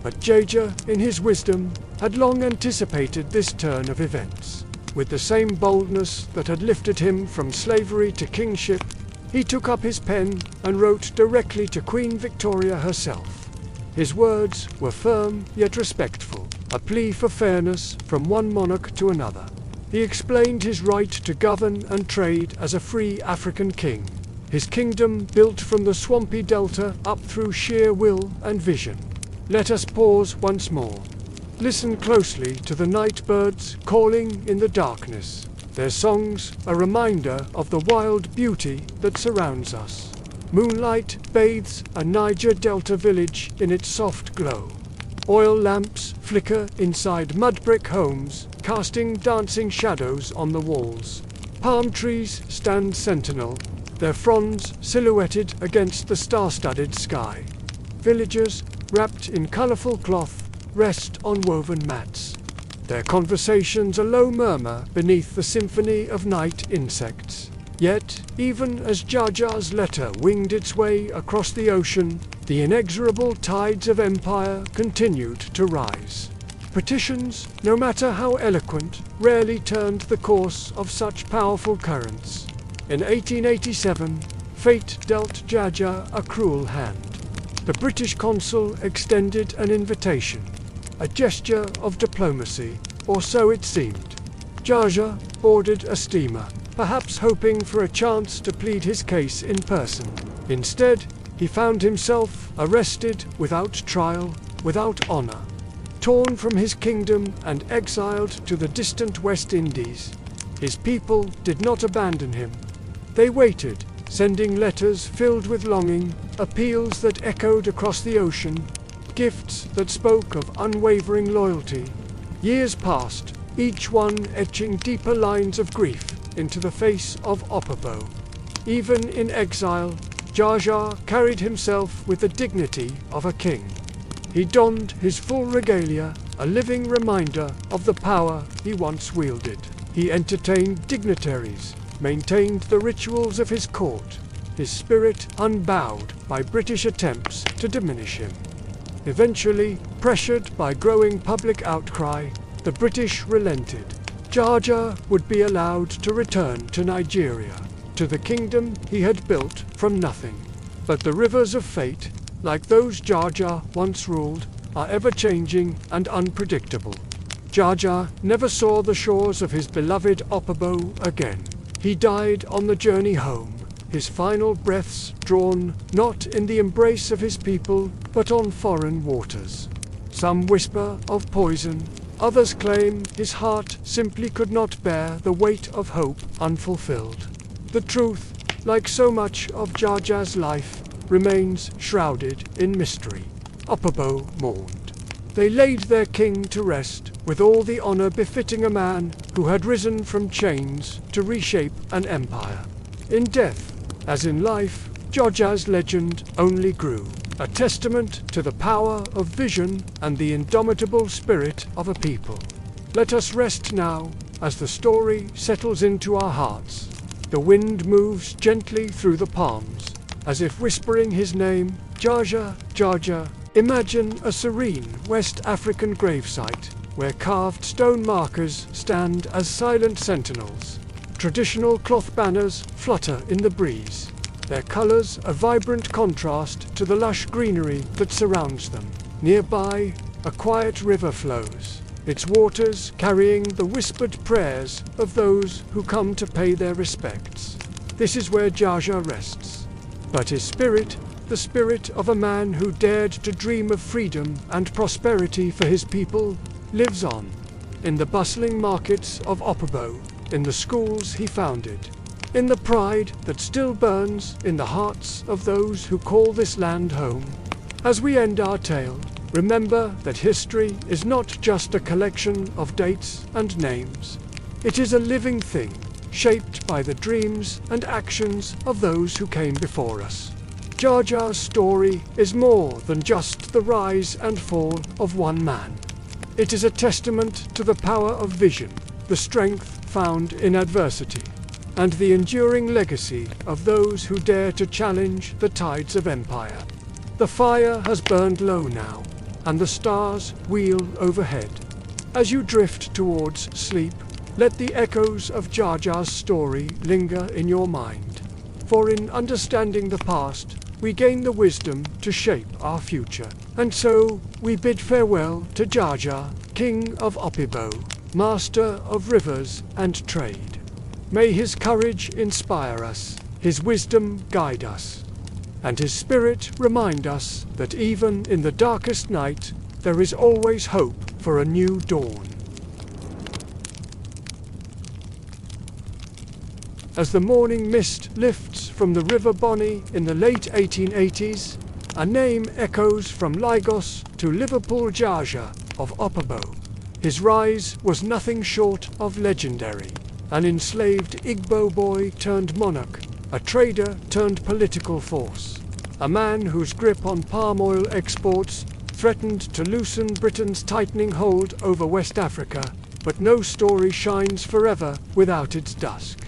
But Jaja, in his wisdom, had long anticipated this turn of events. With the same boldness that had lifted him from slavery to kingship, he took up his pen and wrote directly to Queen Victoria herself. His words were firm yet respectful, a plea for fairness from one monarch to another. He explained his right to govern and trade as a free African king, his kingdom built from the swampy delta up through sheer will and vision. Let us pause once more. Listen closely to the night birds calling in the darkness. Their songs a reminder of the wild beauty that surrounds us. Moonlight bathes a Niger Delta village in its soft glow. Oil lamps flicker inside mud brick homes, casting dancing shadows on the walls. Palm trees stand sentinel, their fronds silhouetted against the star-studded sky. Villagers, wrapped in colorful cloth, rest on woven mats. Their conversations a low murmur beneath the symphony of night insects. Yet, even as Jaja's letter winged its way across the ocean, the inexorable tides of empire continued to rise. Petitions, no matter how eloquent, rarely turned the course of such powerful currents. In 1887, fate dealt Jaja a cruel hand. The British consul extended an invitation, a gesture of diplomacy, or so it seemed. Jaja boarded a steamer, perhaps hoping for a chance to plead his case in person. Instead, he found himself arrested without trial, without honor. Torn from his kingdom and exiled to the distant West Indies, his people did not abandon him. They waited, sending letters filled with longing, appeals that echoed across the ocean, gifts that spoke of unwavering loyalty. Years passed, each one etching deeper lines of grief into the face of Opobo. Even in exile, Jaja carried himself with the dignity of a king. He donned his full regalia, a living reminder of the power he once wielded. He entertained dignitaries, maintained the rituals of his court, his spirit unbowed by British attempts to diminish him. Eventually, pressured by growing public outcry, the British relented. Jaja would be allowed to return to Nigeria, to the kingdom he had built from nothing. But the rivers of fate, like those Jaja once ruled, are ever-changing and unpredictable. Jaja never saw the shores of his beloved Opobo again. He died on the journey home, his final breaths drawn not in the embrace of his people, but on foreign waters. Some whisper of poison, others claim his heart simply could not bear the weight of hope unfulfilled. The truth, like so much of Jaja's life, remains shrouded in mystery. Opobo mourned. They laid their king to rest with all the honor befitting a man who had risen from chains to reshape an empire. In death, as in life, Georgia's legend only grew, a testament to the power of vision and the indomitable spirit of a people. Let us rest now as the story settles into our hearts. The wind moves gently through the palms, as if whispering his name, Georgia, Georgia. Imagine a serene West African gravesite, where carved stone markers stand as silent sentinels. Traditional cloth banners flutter in the breeze, their colors a vibrant contrast to the lush greenery that surrounds them. Nearby, a quiet river flows, its waters carrying the whispered prayers of those who come to pay their respects. This is where Georgia rests. But his spirit, the spirit of a man who dared to dream of freedom and prosperity for his people, lives on. In the bustling markets of Opobo, in the schools he founded, in the pride that still burns in the hearts of those who call this land home. As we end our tale, remember that history is not just a collection of dates and names. It is a living thing, shaped by the dreams and actions of those who came before us. Georgia's story is more than just the rise and fall of one man. It is a testament to the power of vision, the strength found in adversity, and the enduring legacy of those who dare to challenge the tides of empire. The fire has burned low now, and the stars wheel overhead. As you drift towards sleep, let the echoes of Georgia's story linger in your mind. For in understanding the past, we gain the wisdom to shape our future. And so, we bid farewell to Georgia, King of Opobo, Master of rivers and trade. May his courage inspire us, his wisdom guide us, and his spirit remind us that even in the darkest night, there is always hope for a new dawn. As the morning mist lifts from the River Bonny in the late 1880s, a name echoes from Lagos to Liverpool, Georgia of Opobo. His rise was nothing short of legendary. An enslaved Igbo boy turned monarch, a trader turned political force, a man whose grip on palm oil exports threatened to loosen Britain's tightening hold over West Africa. But no story shines forever without its dusk.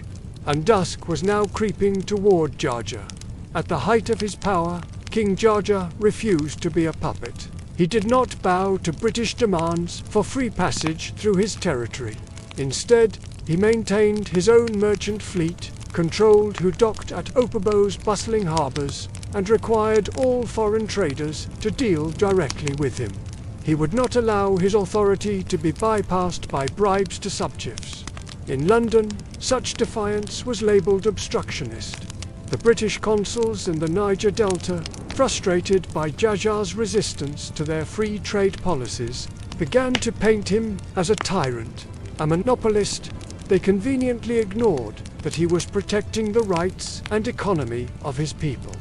And dusk was now creeping toward Georgia. At the height of his power, King Georgia refused to be a puppet. He did not bow to British demands for free passage through his territory. Instead, he maintained his own merchant fleet, controlled who docked at Opobo's bustling harbors, and required all foreign traders to deal directly with him. He would not allow his authority to be bypassed by bribes to subchiefs. In London, such defiance was labelled obstructionist. The British consuls in the Niger Delta, frustrated by Georgia's resistance to their free trade policies, began to paint him as a tyrant, a monopolist. They conveniently ignored that he was protecting the rights and economy of his people.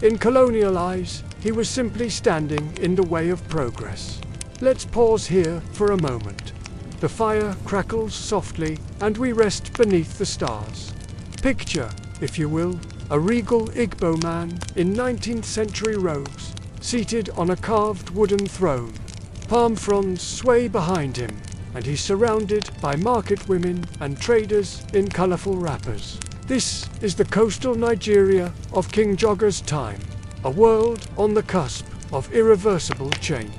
In colonial eyes, he was simply standing in the way of progress. Let's pause here for a moment. The fire crackles softly, and we rest beneath the stars. Picture, if you will, a regal Igbo man in 19th century robes, seated on a carved wooden throne. Palm fronds sway behind him, and he's surrounded by market women and traders in colorful wrappers. This is the coastal Nigeria of King Georgia's time, a world on the cusp of irreversible change.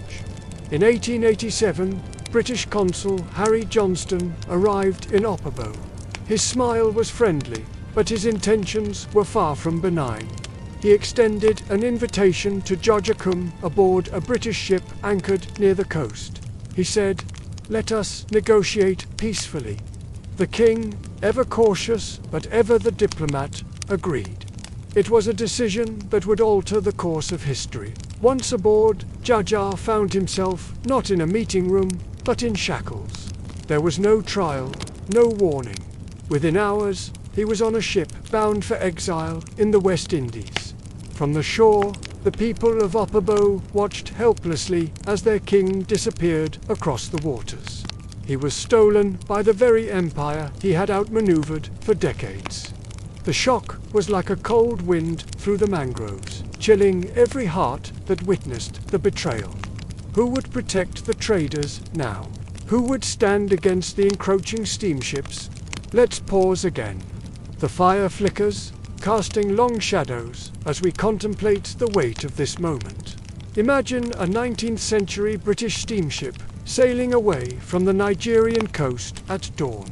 In 1887, British consul Harry Johnston arrived in Opobo. His smile was friendly, but his intentions were far from benign. He extended an invitation to Georgia come aboard a British ship anchored near the coast. He said, "Let us negotiate peacefully." The king, ever cautious but ever the diplomat, agreed. It was a decision that would alter the course of history. Once aboard, Georgia found himself not in a meeting room, but in shackles. There was no trial, no warning. Within hours, he was on a ship bound for exile in the West Indies. From the shore, the people of Opobo watched helplessly as their king disappeared across the waters. He was stolen by the very empire he had outmaneuvered for decades. The shock was like a cold wind through the mangroves, chilling every heart that witnessed the betrayal. Who would protect the traders now? Who would stand against the encroaching steamships? Let's pause again. The fire flickers, casting long shadows as we contemplate the weight of this moment. Imagine a 19th century British steamship sailing away from the Nigerian coast at dawn.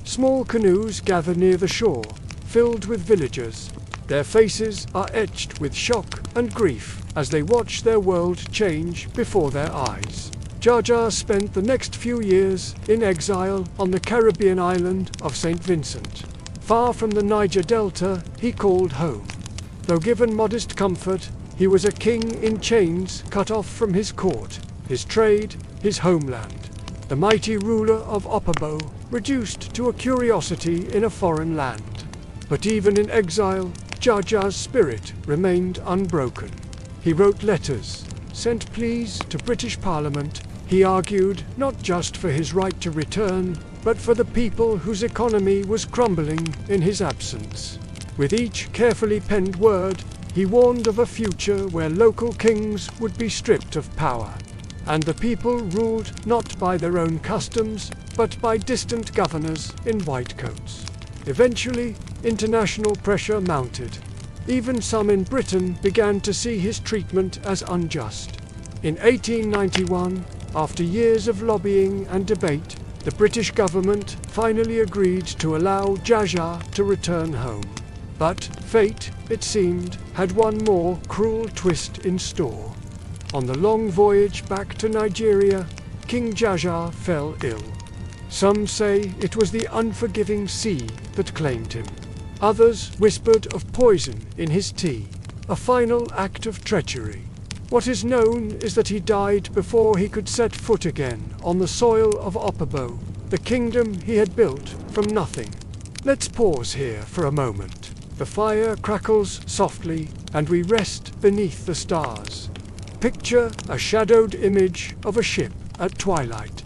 Small canoes gather near the shore, filled with villagers. Their faces are etched with shock and grief as they watch their world change before their eyes. Jaja spent the next few years in exile on the Caribbean island of St. Vincent. Far from the Niger Delta, he called home. Though given modest comfort, he was a king in chains, cut off from his court, his trade, his homeland. The mighty ruler of Opobo, reduced to a curiosity in a foreign land. But even in exile, Jaja's spirit remained unbroken. He wrote letters, sent pleas to British Parliament. He argued not just for his right to return, but for the people whose economy was crumbling in his absence. With each carefully penned word, he warned of a future where local kings would be stripped of power, and the people ruled not by their own customs, but by distant governors in white coats. Eventually, international pressure mounted. Even some in Britain began to see his treatment as unjust. In 1891, after years of lobbying and debate, the British government finally agreed to allow Jaja to return home. But fate, it seemed, had one more cruel twist in store. On the long voyage back to Nigeria, King Jaja fell ill. Some say it was the unforgiving sea that claimed him. Others whispered of poison in his tea, a final act of treachery. What is known is that he died before he could set foot again on the soil of Opobo, the kingdom he had built from nothing. Let's pause here for a moment. The fire crackles softly, and we rest beneath the stars. Picture a shadowed image of a ship at twilight.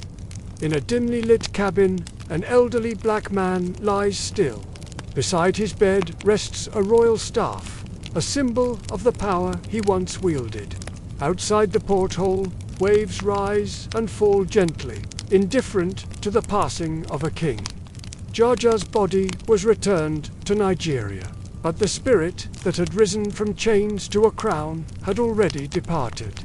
In a dimly lit cabin, an elderly black man lies still. Beside his bed rests a royal staff, a symbol of the power he once wielded. Outside the porthole, waves rise and fall gently, indifferent to the passing of a king. Jaja's body was returned to Nigeria, but the spirit that had risen from chains to a crown had already departed.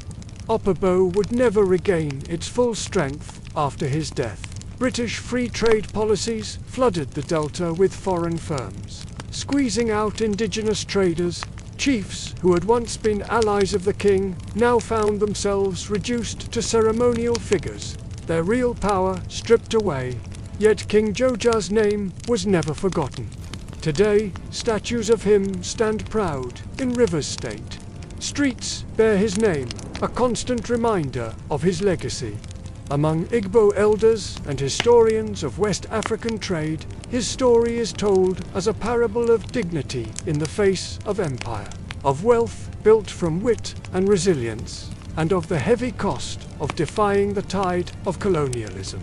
Opobo would never regain its full strength after his death. British free trade policies flooded the Delta with foreign firms, squeezing out indigenous traders. Chiefs who had once been allies of the king now found themselves reduced to ceremonial figures, their real power stripped away. Yet King Jaja's name was never forgotten. Today, statues of him stand proud in Rivers State. Streets bear his name, a constant reminder of his legacy. Among Igbo elders and historians of West African trade, his story is told as a parable of dignity in the face of empire, of wealth built from wit and resilience, and of the heavy cost of defying the tide of colonialism.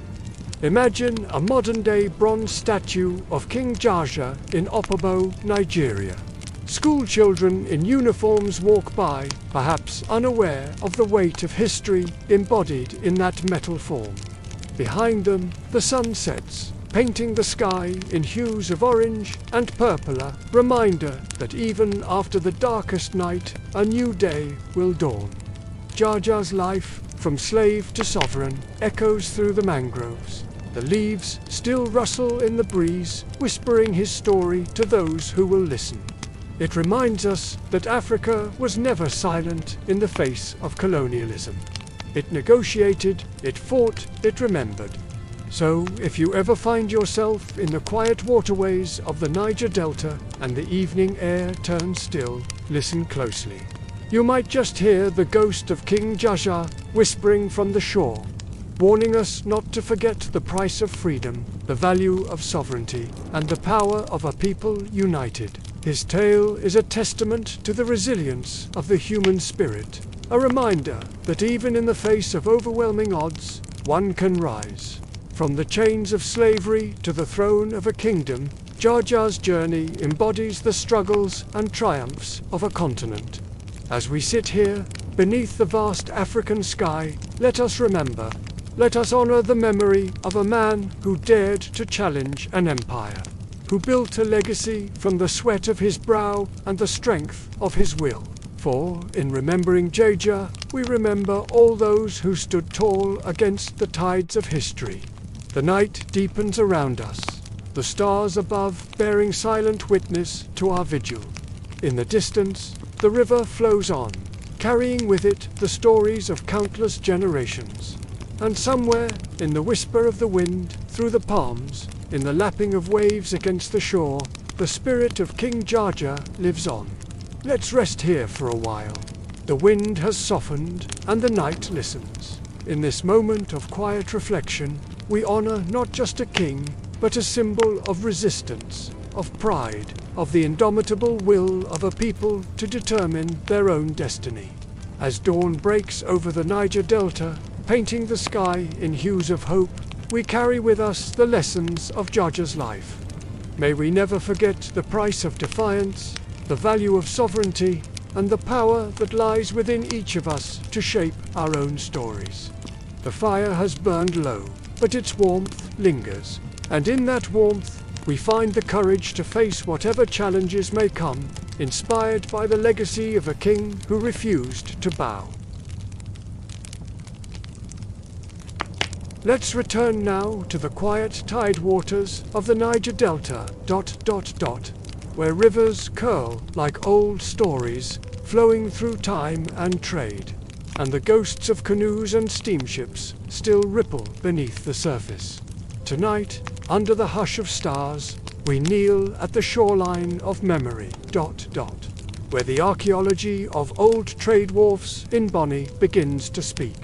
Imagine a modern-day bronze statue of King Jaja in Opobo, Nigeria. School children in uniforms walk by, perhaps unaware of the weight of history embodied in that metal form. Behind them, the sun sets, painting the sky in hues of orange and purple, a reminder that even after the darkest night, a new day will dawn. Jaja's life, from slave to sovereign, echoes through the mangroves. The leaves still rustle in the breeze, whispering his story to those who will listen. It reminds us that Africa was never silent in the face of colonialism. It negotiated, it fought, it remembered. So, if you ever find yourself in the quiet waterways of the Niger Delta and the evening air turns still, listen closely. You might just hear the ghost of King Jaja whispering from the shore, warning us not to forget the price of freedom, the value of sovereignty, and the power of a people united. His tale is a testament to the resilience of the human spirit, a reminder that even in the face of overwhelming odds, one can rise. From the chains of slavery to the throne of a kingdom, Jaja's journey embodies the struggles and triumphs of a continent. As we sit here, beneath the vast African sky, let us remember, let us honor the memory of a man who dared to challenge an empire, who built a legacy from the sweat of his brow and the strength of his will. For, in remembering Jaja, we remember all those who stood tall against the tides of history. The night deepens around us, the stars above bearing silent witness to our vigil. In the distance, the river flows on, carrying with it the stories of countless generations. And somewhere, in the whisper of the wind, through the palms, in the lapping of waves against the shore, the spirit of King Jaja lives on. Let's rest here for a while. The wind has softened, and the night listens. In this moment of quiet reflection, we honor not just a king, but a symbol of resistance, of pride, of the indomitable will of a people to determine their own destiny. As dawn breaks over the Niger Delta, painting the sky in hues of hope, we carry with us the lessons of Jaja's life. May we never forget the price of defiance, the value of sovereignty, and the power that lies within each of us to shape our own stories. The fire has burned low, but its warmth lingers, and in that warmth we find the courage to face whatever challenges may come, inspired by the legacy of a king who refused to bow. Let's return now to the quiet tide waters of the Niger Delta, where rivers curl like old stories, flowing through time and trade, and the ghosts of canoes and steamships still ripple beneath the surface. Tonight, under the hush of stars, we kneel at the shoreline of memory, where the archaeology of old trade wharfs in Bonny begins to speak.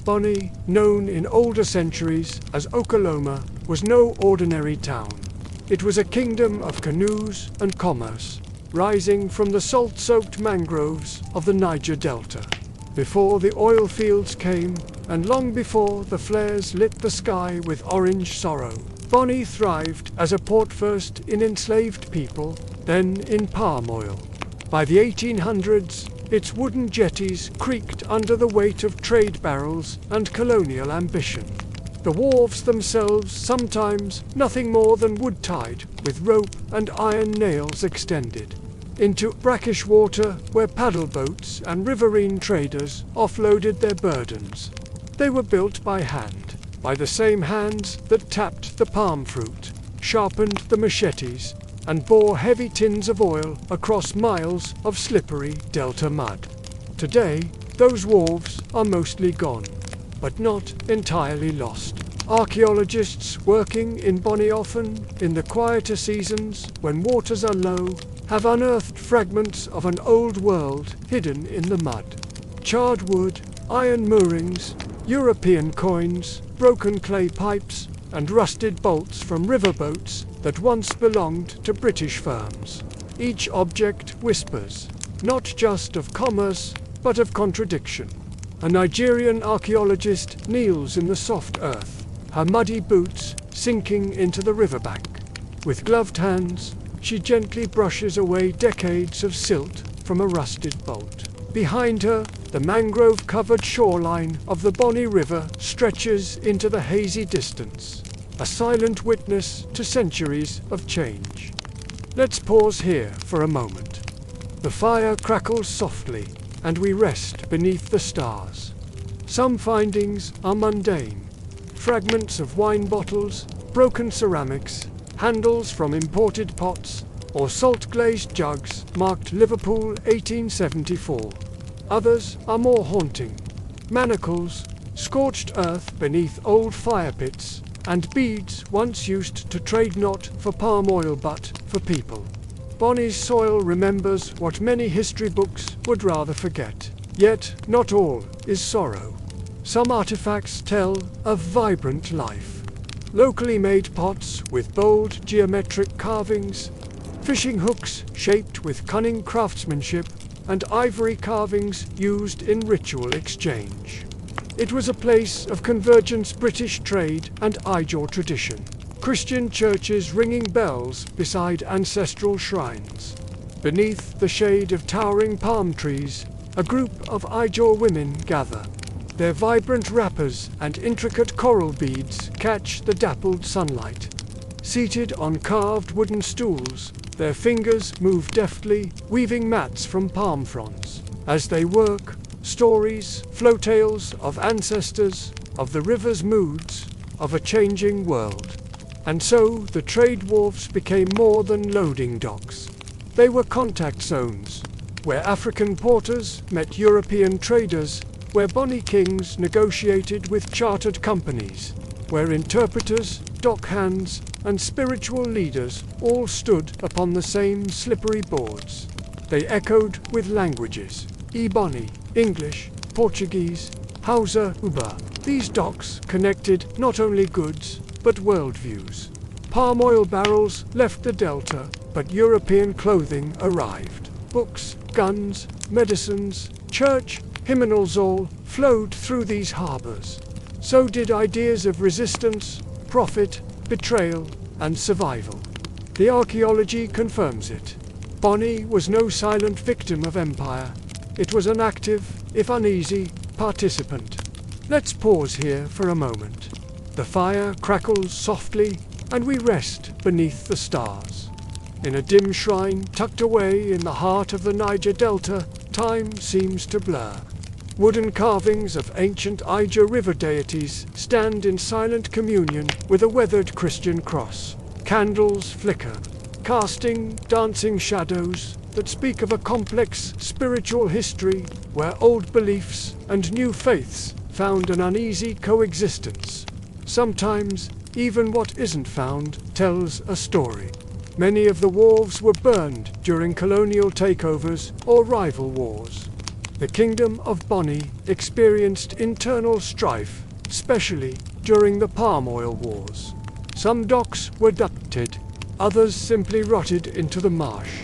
Bonny, known in older centuries as Okoloma, was no ordinary town. It was a kingdom of canoes and commerce, rising from the salt-soaked mangroves of the Niger Delta. Before the oil fields came, and long before the flares lit the sky with orange sorrow, Bonny thrived as a port first in enslaved people, then in palm oil. By the 1800s, its wooden jetties creaked under the weight of trade barrels and colonial ambition. The wharves themselves sometimes nothing more than wood tied with rope and iron nails extended. Into brackish water where paddle boats and riverine traders offloaded their burdens. They were built by hand, by the same hands that tapped the palm fruit, sharpened the machetes, and bore heavy tins of oil across miles of slippery delta mud. Today, those wharves are mostly gone, but not entirely lost. Archaeologists working in Bonny often, in the quieter seasons when waters are low, have unearthed fragments of an old world hidden in the mud. Charred wood, iron moorings, European coins, broken clay pipes, and rusted bolts from riverboats that once belonged to British firms. Each object whispers, not just of commerce, but of contradiction. A Nigerian archaeologist kneels in the soft earth, her muddy boots sinking into the riverbank. With gloved hands, she gently brushes away decades of silt from a rusted bolt. Behind her, the mangrove-covered shoreline of the Bonny River stretches into the hazy distance, a silent witness to centuries of change. Let's pause here for a moment. The fire crackles softly, and we rest beneath the stars. Some findings are mundane. Fragments of wine bottles, broken ceramics, handles from imported pots, or salt-glazed jugs marked Liverpool 1874. Others are more haunting. Manacles, scorched earth beneath old fire pits, and beads once used to trade not for palm oil but for people. Bonny's soil remembers what many history books would rather forget. Yet not all is sorrow. Some artifacts tell of vibrant life. Locally made pots with bold geometric carvings, Fishing hooks shaped with cunning craftsmanship, and ivory carvings used in ritual exchange. It was a place of convergence British trade and Ijaw tradition. Christian churches ringing bells beside ancestral shrines. Beneath the shade of towering palm trees, a group of Ijaw women gather. Their vibrant wrappers and intricate coral beads catch the dappled sunlight. Seated on carved wooden stools, their fingers move deftly, weaving mats from palm fronds. As they work, stories flow, tales of ancestors, of the river's moods, of a changing world. And so the trade wharves became more than loading docks. They were contact zones, where African porters met European traders, where bonny kings negotiated with chartered companies, where interpreters, dock hands, and spiritual leaders all stood upon the same slippery boards. They echoed with languages: Ebony, English, Portuguese, Hausa, Uba. These docks connected not only goods, but worldviews. Palm oil barrels left the delta, but European clothing arrived. Books, guns, medicines, church, hymnals all flowed through these harbors. So did ideas of resistance, profit, betrayal, and survival. The archaeology confirms it. Bonny was no silent victim of empire. It was an active, if uneasy, participant. Let's pause here for a moment. The fire crackles softly, and we rest beneath the stars. In a dim shrine tucked away in the heart of the Niger Delta, time seems to blur. Wooden carvings of ancient Ijaw River deities stand in silent communion with a weathered Christian cross. Candles flicker, casting dancing shadows that speak of a complex spiritual history where old beliefs and new faiths found an uneasy coexistence. Sometimes, even what isn't found tells a story. Many of the wharves were burned during colonial takeovers or rival wars. The Kingdom of Bonny experienced internal strife, especially during the Palm Oil Wars. Some docks were ducted, others simply rotted into the marsh.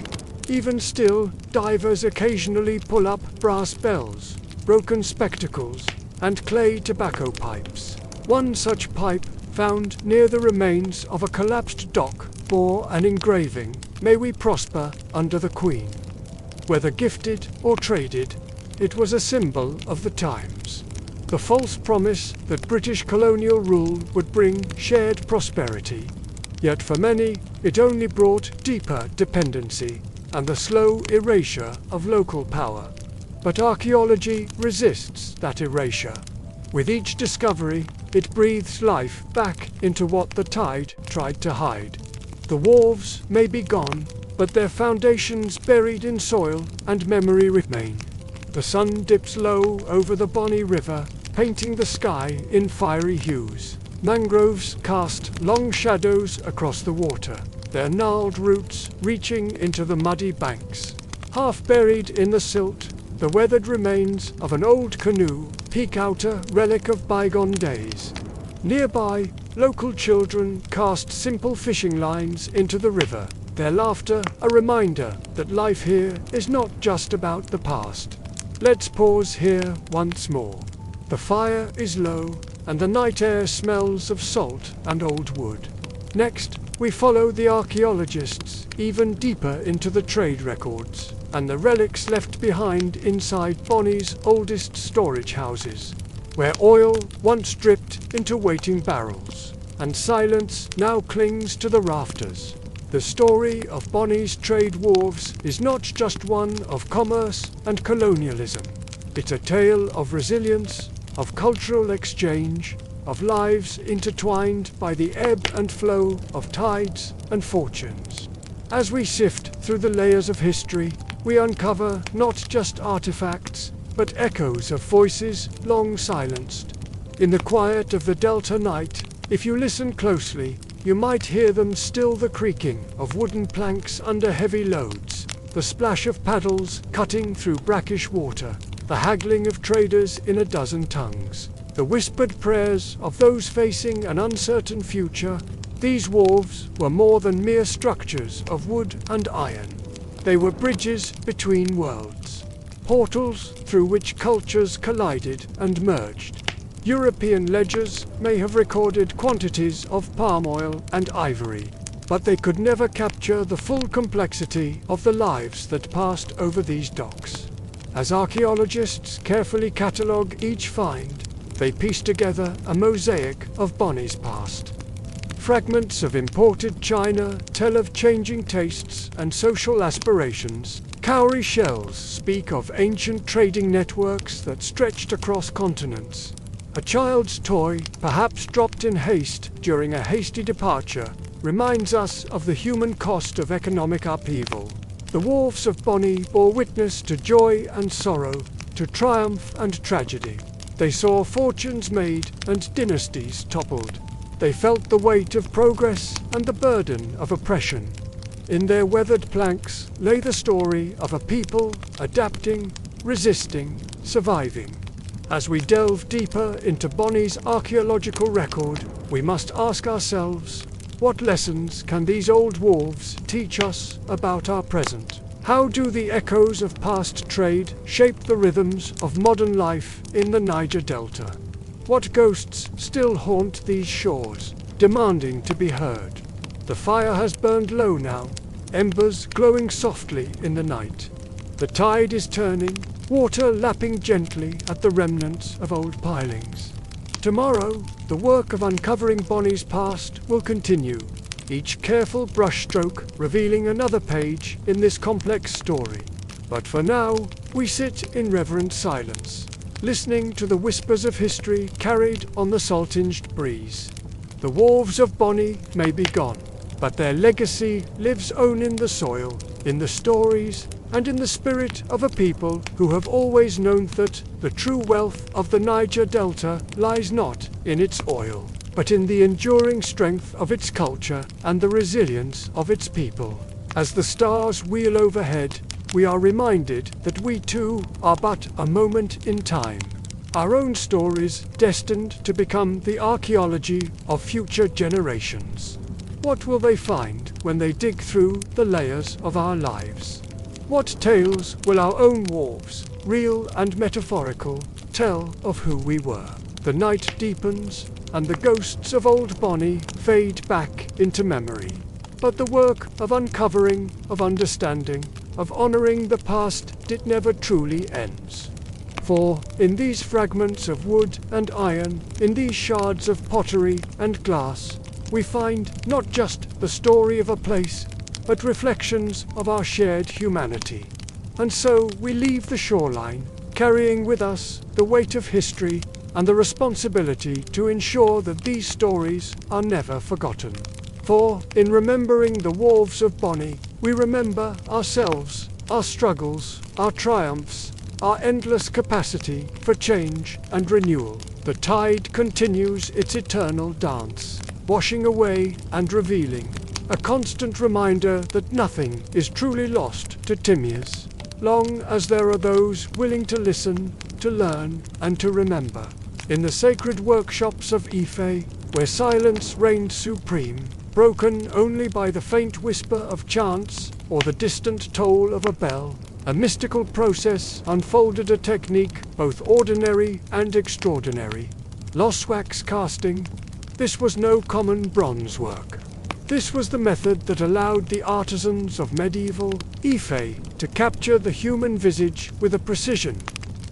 Even still, divers occasionally pull up brass bells, broken spectacles, and clay tobacco pipes. One such pipe, found near the remains of a collapsed dock, bore an engraving, "May we prosper under the Queen." Whether gifted or traded, it was a symbol of the times. The false promise that British colonial rule would bring shared prosperity. Yet for many, it only brought deeper dependency and the slow erasure of local power. But archaeology resists that erasure. With each discovery, it breathes life back into what the tide tried to hide. The wharves may be gone, but their foundations buried in soil and memory remain. The sun dips low over the Bonny River, painting the sky in fiery hues. Mangroves cast long shadows across the water, their gnarled roots reaching into the muddy banks. Half buried in the silt, the weathered remains of an old canoe peek out, a relic of bygone days. Nearby, local children cast simple fishing lines into the river, their laughter a reminder that life here is not just about the past. Let's pause here once more. The fire is low, and the night air smells of salt and old wood. Next, we follow the archaeologists even deeper into the trade records and the relics left behind inside Bonny's oldest storage houses, where oil once dripped into waiting barrels, and silence now clings to the rafters. The story of Bonny's trade wharves is not just one of commerce and colonialism. It's a tale of resilience, of cultural exchange, of lives intertwined by the ebb and flow of tides and fortunes. As we sift through the layers of history, we uncover not just artifacts, but echoes of voices long silenced. In the quiet of the Delta night, if you listen closely, you might hear them still: the creaking of wooden planks under heavy loads, the splash of paddles cutting through brackish water, the haggling of traders in a dozen tongues, the whispered prayers of those facing an uncertain future, These wharves were more than mere structures of wood and iron. They were bridges between worlds, portals through which cultures collided and merged. European ledgers may have recorded quantities of palm oil and ivory, but they could never capture the full complexity of the lives that passed over these docks. As archaeologists carefully catalogue each find, they piece together a mosaic of Bonny's past. Fragments of imported china tell of changing tastes and social aspirations. Cowrie shells speak of ancient trading networks that stretched across continents. A child's toy, perhaps dropped in haste during a hasty departure, reminds us of the human cost of economic upheaval. The wharves of Bonny bore witness to joy and sorrow, to triumph and tragedy. They saw fortunes made and dynasties toppled. They felt the weight of progress and the burden of oppression. In their weathered planks lay the story of a people adapting, resisting, surviving. As we delve deeper into Bonny's archaeological record, we must ask ourselves, what lessons can these old wharves teach us about our present? How do the echoes of past trade shape the rhythms of modern life in the Niger Delta? What ghosts still haunt these shores, demanding to be heard? The fire has burned low now, embers glowing softly in the night. The tide is turning, water lapping gently at the remnants of old pilings. Tomorrow, the work of uncovering Bonny's past will continue, each careful brushstroke revealing another page in this complex story. But for now, we sit in reverent silence, listening to the whispers of history carried on the salt-tinged breeze. The wharves of Bonny may be gone, but their legacy lives on in the soil, in the stories, and in the spirit of a people who have always known that the true wealth of the Niger Delta lies not in its oil, but in the enduring strength of its culture and the resilience of its people. As the stars wheel overhead, we are reminded that we too are but a moment in time, our own stories destined to become the archaeology of future generations. What will they find when they dig through the layers of our lives? What tales will our own wharves, real and metaphorical, tell of who we were? The night deepens, and the ghosts of old Bonny fade back into memory. But the work of uncovering, of understanding, of honouring the past it never truly ends. For in these fragments of wood and iron, in these shards of pottery and glass, we find not just the story of a place, but reflections of our shared humanity. And so we leave the shoreline, carrying with us the weight of history and the responsibility to ensure that these stories are never forgotten. For in remembering the wharves of Bonny, we remember ourselves, our struggles, our triumphs, our endless capacity for change and renewal. The tide continues its eternal dance, washing away and revealing, a constant reminder that nothing is truly lost to Timaeus, long as there are those willing to listen, to learn, and to remember. In the sacred workshops of Ife, where silence reigned supreme, broken only by the faint whisper of chants or the distant toll of a bell, a mystical process unfolded, a technique both ordinary and extraordinary. Loss wax casting. This was no common bronze work. This was the method that allowed the artisans of medieval Ife to capture the human visage with a precision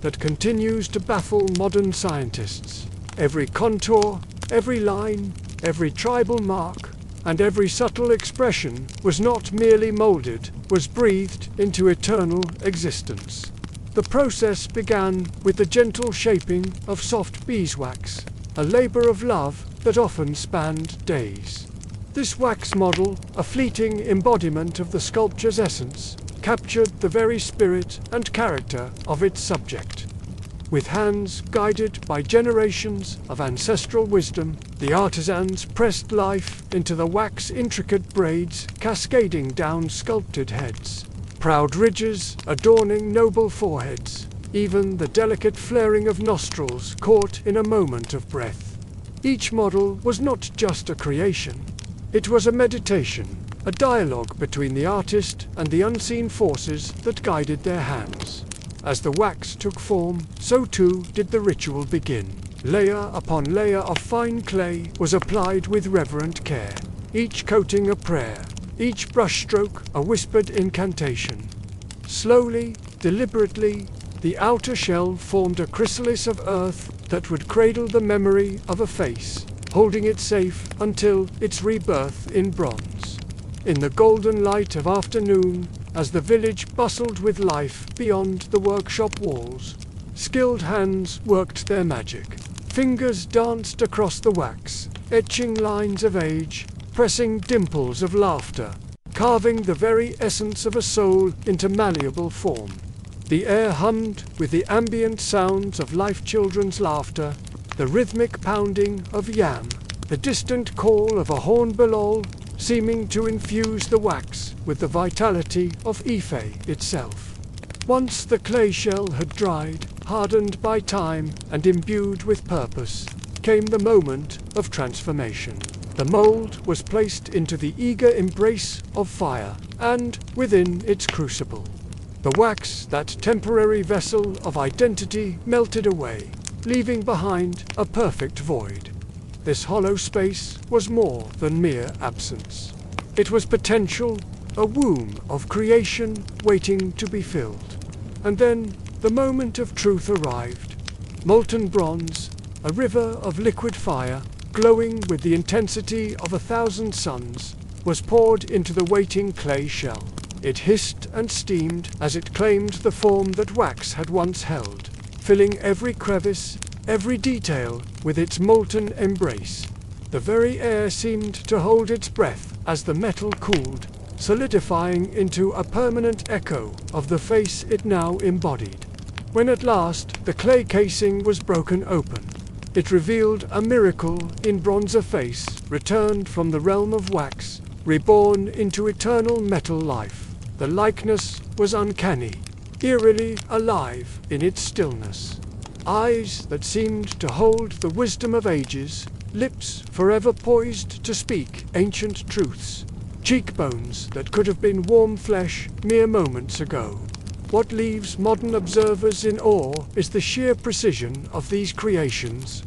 that continues to baffle modern scientists. Every contour, every line, every tribal mark, and every subtle expression was not merely molded, was breathed into eternal existence. The process began with the gentle shaping of soft beeswax, a labor of love that often spanned days. This wax model, a fleeting embodiment of the sculpture's essence, captured the very spirit and character of its subject. With hands guided by generations of ancestral wisdom, the artisans pressed life into the wax intricate braids cascading down sculpted heads, proud ridges adorning noble foreheads, even the delicate flaring of nostrils caught in a moment of breath. Each model was not just a creation. It was a meditation, a dialogue between the artist and the unseen forces that guided their hands. As the wax took form, so too did the ritual begin. Layer upon layer of fine clay was applied with reverent care, each coating a prayer, each brushstroke a whispered incantation. Slowly, deliberately, the outer shell formed a chrysalis of earth that would cradle the memory of a face, holding it safe until its rebirth in bronze. In the golden light of afternoon, as the village bustled with life beyond the workshop walls, skilled hands worked their magic. Fingers danced across the wax, etching lines of age, pressing dimples of laughter, carving the very essence of a soul into malleable form. The air hummed with the ambient sounds of life children's laughter, the rhythmic pounding of yam, the distant call of a hornbilol, seeming to infuse the wax with the vitality of Ife itself. Once the clay shell had dried, hardened by time and imbued with purpose, came the moment of transformation. The mold was placed into the eager embrace of fire, and within its crucible, the wax, that temporary vessel of identity, melted away, leaving behind a perfect void. This hollow space was more than mere absence. It was potential, a womb of creation waiting to be filled. And then the moment of truth arrived. Molten bronze, a river of liquid fire, glowing with the intensity of 1,000 suns, was poured into the waiting clay shell. It hissed and steamed as it claimed the form that wax had once held, filling every crevice, every detail with its molten embrace. The very air seemed to hold its breath as the metal cooled, solidifying into a permanent echo of the face it now embodied. When at last the clay casing was broken open, it revealed a miracle in bronze, a face returned from the realm of wax, reborn into eternal metal life. The likeness was uncanny, eerily alive in its stillness. Eyes that seemed to hold the wisdom of ages, lips forever poised to speak ancient truths, cheekbones that could have been warm flesh mere moments ago. What leaves modern observers in awe is the sheer precision of these creations.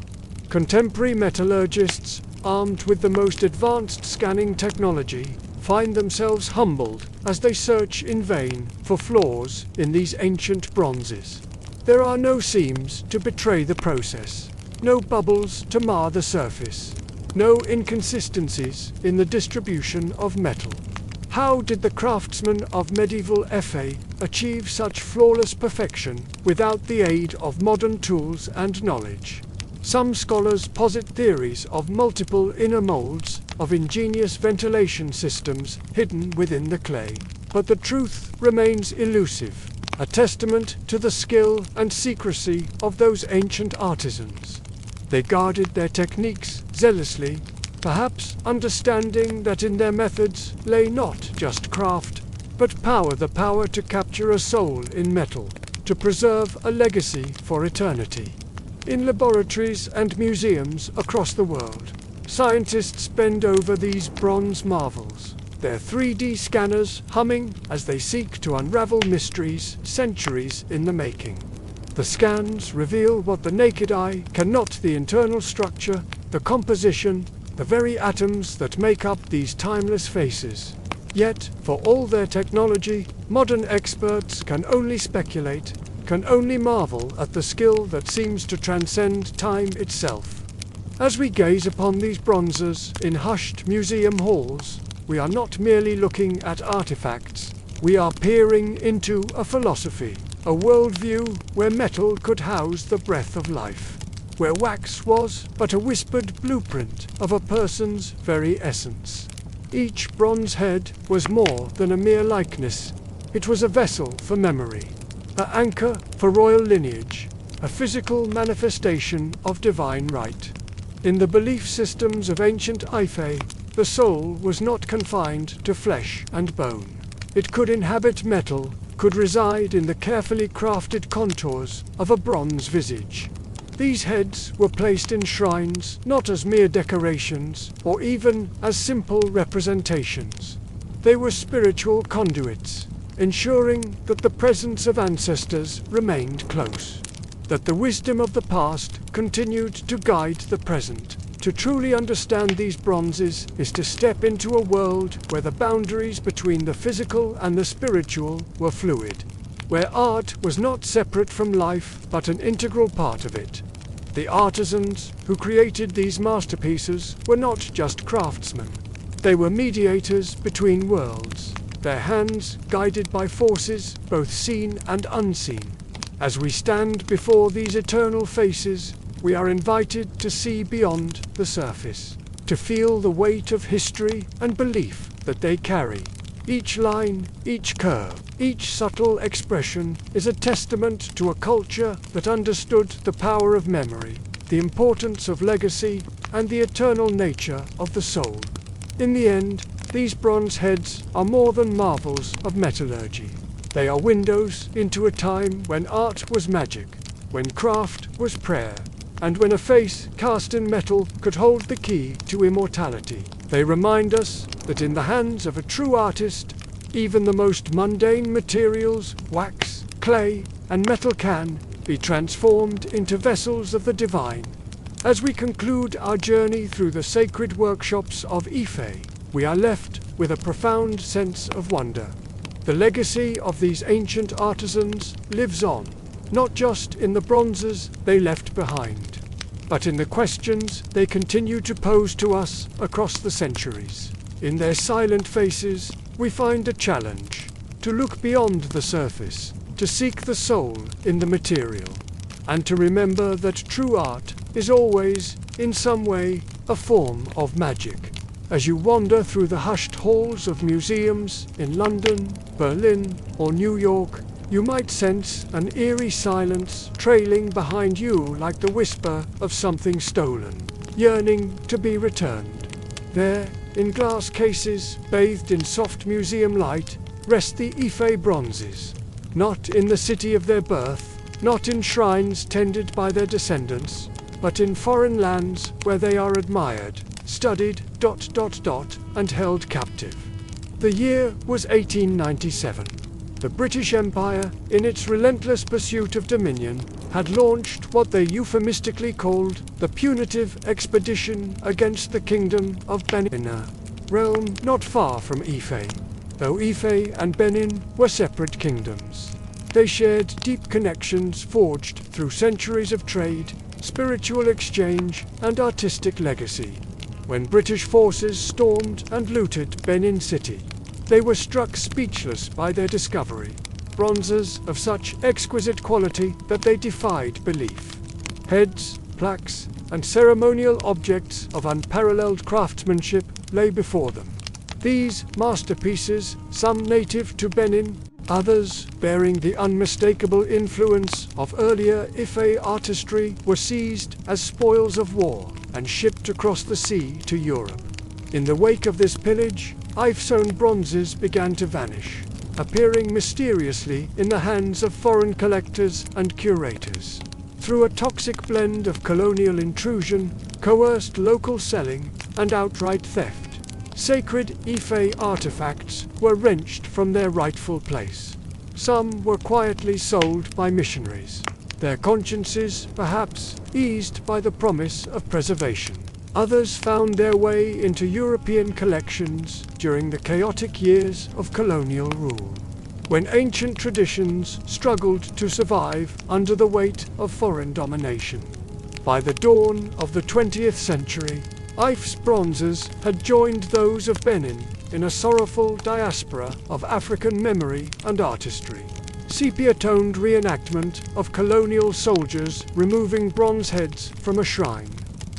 Contemporary metallurgists, armed with the most advanced scanning technology, find themselves humbled as they search in vain for flaws in these ancient bronzes. There are no seams to betray the process, no bubbles to mar the surface, no inconsistencies in the distribution of metal. How did the craftsmen of medieval Efe achieve such flawless perfection without the aid of modern tools and knowledge? Some scholars posit theories of multiple inner molds, of ingenious ventilation systems hidden within the clay. But the truth remains elusive, a testament to the skill and secrecy of those ancient artisans. They guarded their techniques zealously, perhaps understanding that in their methods lay not just craft, but power, the power to capture a soul in metal, to preserve a legacy for eternity. In laboratories and museums across the world, scientists bend over these bronze marvels, their 3D scanners humming as they seek to unravel mysteries centuries in the making. The scans reveal what the naked eye cannot: the internal structure, the composition, the very atoms that make up these timeless faces. Yet, for all their technology, modern experts can only speculate, can only marvel at the skill that seems to transcend time itself. As we gaze upon these bronzes in hushed museum halls, we are not merely looking at artifacts, we are peering into a philosophy, a worldview where metal could house the breath of life, where wax was but a whispered blueprint of a person's very essence. Each bronze head was more than a mere likeness. It was a vessel for memory, an anchor for royal lineage, a physical manifestation of divine right. In the belief systems of ancient Ife, the soul was not confined to flesh and bone. It could inhabit metal, could reside in the carefully crafted contours of a bronze visage. These heads were placed in shrines not as mere decorations or even as simple representations. They were spiritual conduits, ensuring that the presence of ancestors remained close, that the wisdom of the past continued to guide the present. To truly understand these bronzes is to step into a world where the boundaries between the physical and the spiritual were fluid, where art was not separate from life but an integral part of it. The artisans who created these masterpieces were not just craftsmen. They were mediators between worlds, their hands guided by forces both seen and unseen. As we stand before these eternal faces, we are invited to see beyond the surface, to feel the weight of history and belief that they carry. Each line, each curve, each subtle expression is a testament to a culture that understood the power of memory, the importance of legacy, and the eternal nature of the soul. In the end, these bronze heads are more than marvels of metallurgy. They are windows into a time when art was magic, when craft was prayer, and when a face cast in metal could hold the key to immortality. They remind us that in the hands of a true artist, even the most mundane materials, wax, clay, and metal can be transformed into vessels of the divine. As we conclude our journey through the sacred workshops of Ife, we are left with a profound sense of wonder. The legacy of these ancient artisans lives on, not just in the bronzes they left behind, but in the questions they continue to pose to us across the centuries. In their silent faces, we find a challenge to look beyond the surface, to seek the soul in the material, and to remember that true art is always, in some way, a form of magic. As you wander through the hushed halls of museums in London, Berlin, or New York, you might sense an eerie silence trailing behind you like the whisper of something stolen, yearning to be returned. There, in glass cases, bathed in soft museum light, rest the Ife bronzes, not in the city of their birth, not in shrines tended by their descendants, but in foreign lands where they are admired, studied, and held captive. The year was 1897. The British Empire, in its relentless pursuit of dominion, had launched what they euphemistically called the punitive expedition against the kingdom of Benin, a realm not far from Ife. Though Ife and Benin were separate kingdoms, they shared deep connections forged through centuries of trade, spiritual exchange, and artistic legacy. When British forces stormed and looted Benin City, they were struck speechless by their discovery, bronzes of such exquisite quality that they defied belief. Heads, plaques, and ceremonial objects of unparalleled craftsmanship lay before them. These masterpieces, some native to Benin, others bearing the unmistakable influence of earlier Ife artistry, were seized as spoils of war and shipped across the sea to Europe. In the wake of this pillage, Ife-sewn bronzes began to vanish, appearing mysteriously in the hands of foreign collectors and curators. Through a toxic blend of colonial intrusion, coerced local selling, and outright theft, sacred Ife artifacts were wrenched from their rightful place. Some were quietly sold by missionaries, their consciences perhaps eased by the promise of preservation. Others found their way into European collections during the chaotic years of colonial rule, when ancient traditions struggled to survive under the weight of foreign domination. By the dawn of the 20th century, Ife's bronzes had joined those of Benin in a sorrowful diaspora of African memory and artistry. Sepia-toned reenactment of colonial soldiers removing bronze heads from a shrine.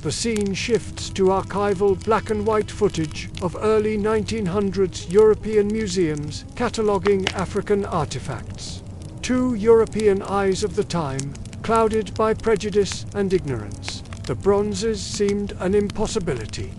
The scene shifts to archival black and white footage of early 1900s European museums cataloguing African artifacts. Two European eyes of the time, clouded by prejudice and ignorance. The bronzes seemed an impossibility.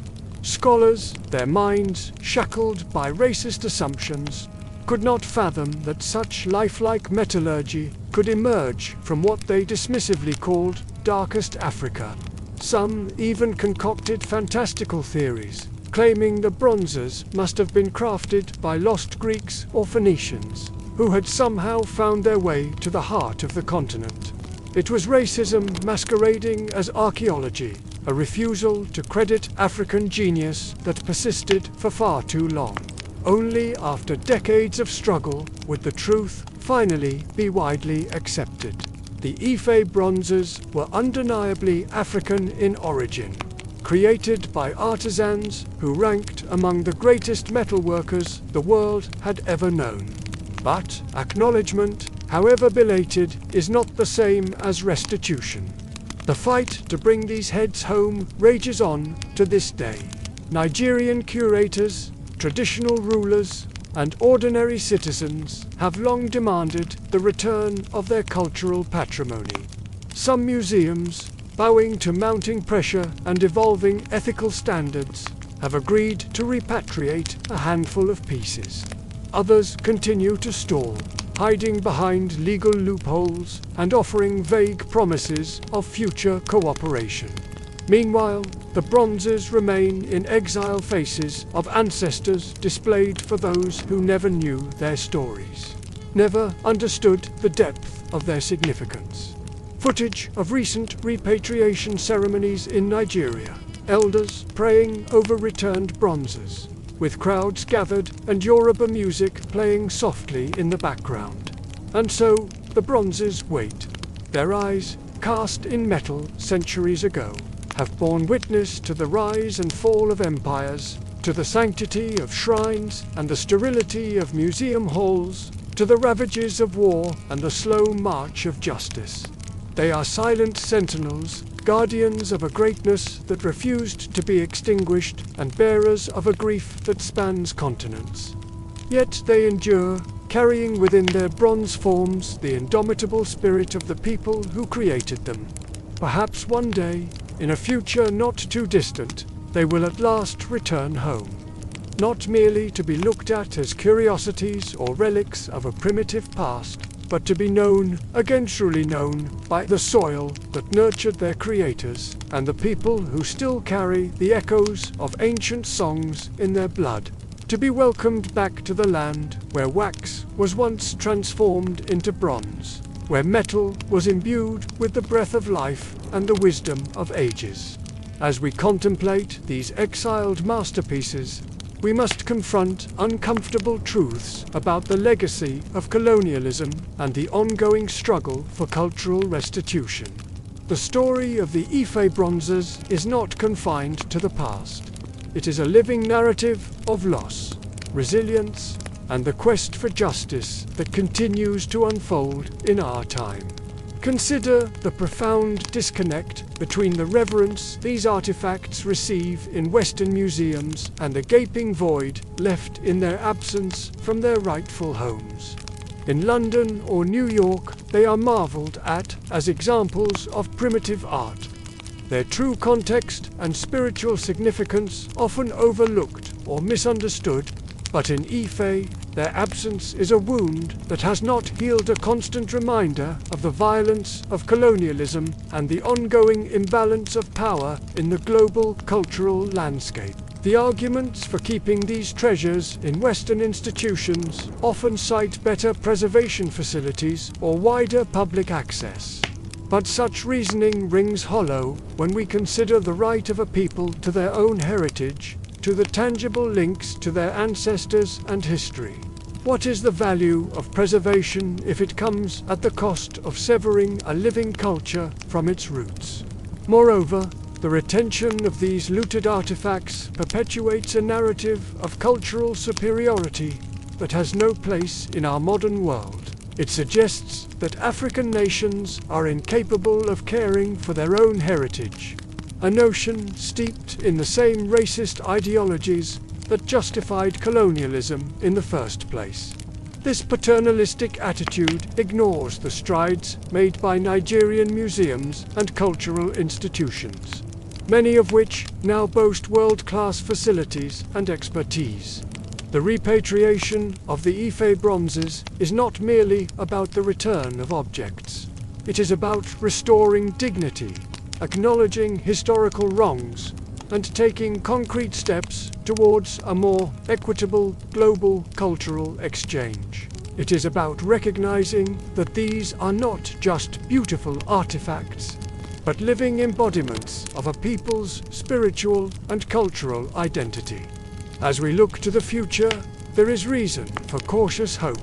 Scholars, their minds shackled by racist assumptions, could not fathom that such lifelike metallurgy could emerge from what they dismissively called darkest Africa. Some even concocted fantastical theories, claiming the bronzes must have been crafted by lost Greeks or Phoenicians, who had somehow found their way to the heart of the continent. It was racism masquerading as archaeology, a refusal to credit African genius that persisted for far too long. Only after decades of struggle would the truth finally be widely accepted. The Ife bronzes were undeniably African in origin, created by artisans who ranked among the greatest metalworkers the world had ever known. But acknowledgement, however belated, is not the same as restitution. The fight to bring these heads home rages on to this day. Nigerian curators, traditional rulers, and ordinary citizens have long demanded the return of their cultural patrimony. Some museums, bowing to mounting pressure and evolving ethical standards, have agreed to repatriate a handful of pieces. Others continue to stall, hiding behind legal loopholes and offering vague promises of future cooperation. Meanwhile, the bronzes remain in exile faces of ancestors displayed for those who never knew their stories, never understood the depth of their significance. Footage of recent repatriation ceremonies in Nigeria, elders praying over returned bronzes, with crowds gathered and Yoruba music playing softly in the background. And so, the bronzes wait. Their eyes, cast in metal centuries ago, have borne witness to the rise and fall of empires, to the sanctity of shrines and the sterility of museum halls, to the ravages of war and the slow march of justice. They are silent sentinels, guardians of a greatness that refused to be extinguished and bearers of a grief that spans continents. Yet they endure, carrying within their bronze forms the indomitable spirit of the people who created them. Perhaps one day, in a future not too distant, they will at last return home. Not merely to be looked at as curiosities or relics of a primitive past, but to be known, again truly known, by the soil that nurtured their creators and the people who still carry the echoes of ancient songs in their blood. To be welcomed back to the land where wax was once transformed into bronze, where metal was imbued with the breath of life and the wisdom of ages. As we contemplate these exiled masterpieces, we must confront uncomfortable truths about the legacy of colonialism and the ongoing struggle for cultural restitution. The story of the Ife bronzes is not confined to the past. It is a living narrative of loss, resilience, and the quest for justice that continues to unfold in our time. Consider the profound disconnect between the reverence these artifacts receive in Western museums and the gaping void left in their absence from their rightful homes. In London or New York, they are marveled at as examples of primitive art. Their true context and spiritual significance often overlooked or misunderstood, but in Ife, their absence is a wound that has not healed, a constant reminder of the violence of colonialism and the ongoing imbalance of power in the global cultural landscape. The arguments for keeping these treasures in Western institutions often cite better preservation facilities or wider public access. But such reasoning rings hollow when we consider the right of a people to their own heritage, to the tangible links to their ancestors and history. What is the value of preservation if it comes at the cost of severing a living culture from its roots? Moreover, the retention of these looted artifacts perpetuates a narrative of cultural superiority that has no place in our modern world. It suggests that African nations are incapable of caring for their own heritage, a notion steeped in the same racist ideologies that justified colonialism in the first place. This paternalistic attitude ignores the strides made by Nigerian museums and cultural institutions, many of which now boast world-class facilities and expertise. The repatriation of the Ife bronzes is not merely about the return of objects. It is about restoring dignity, acknowledging historical wrongs, and taking concrete steps towards a more equitable global cultural exchange. It is about recognizing that these are not just beautiful artifacts, but living embodiments of a people's spiritual and cultural identity. As we look to the future, there is reason for cautious hope.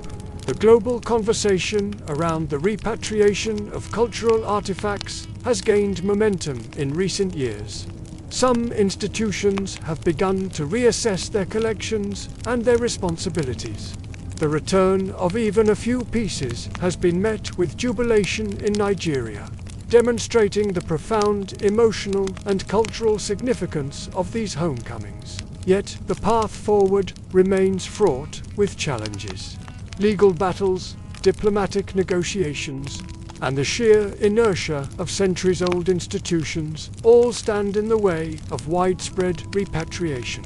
The global conversation around the repatriation of cultural artifacts has gained momentum in recent years. Some institutions have begun to reassess their collections and their responsibilities. The return of even a few pieces has been met with jubilation in Nigeria, demonstrating the profound emotional and cultural significance of these homecomings. Yet the path forward remains fraught with challenges. Legal battles, diplomatic negotiations, and the sheer inertia of centuries-old institutions all stand in the way of widespread repatriation.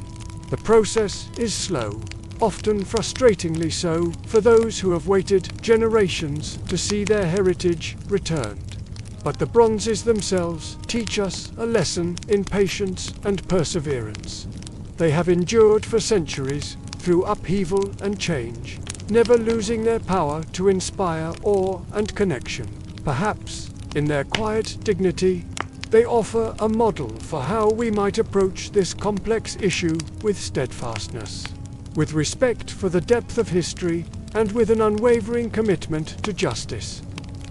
The process is slow, often frustratingly so for those who have waited generations to see their heritage returned. But the bronzes themselves teach us a lesson in patience and perseverance. They have endured for centuries through upheaval and change, never losing their power to inspire awe and connection. Perhaps, in their quiet dignity, they offer a model for how we might approach this complex issue with steadfastness, with respect for the depth of history, and with an unwavering commitment to justice.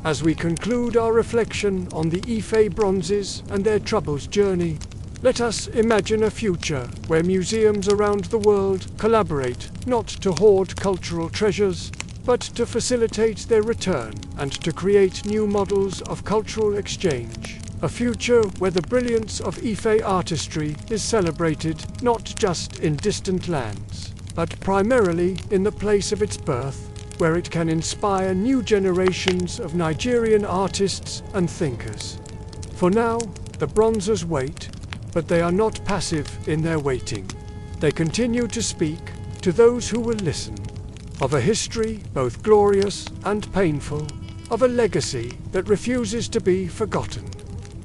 As we conclude our reflection on the Ife bronzes and their troubled journey, let us imagine a future where museums around the world collaborate not to hoard cultural treasures, but to facilitate their return and to create new models of cultural exchange. A future where the brilliance of Ife artistry is celebrated not just in distant lands, but primarily in the place of its birth, where it can inspire new generations of Nigerian artists and thinkers. For now, the bronzes wait, but they are not passive in their waiting. They continue to speak to those who will listen, of a history both glorious and painful, of a legacy that refuses to be forgotten.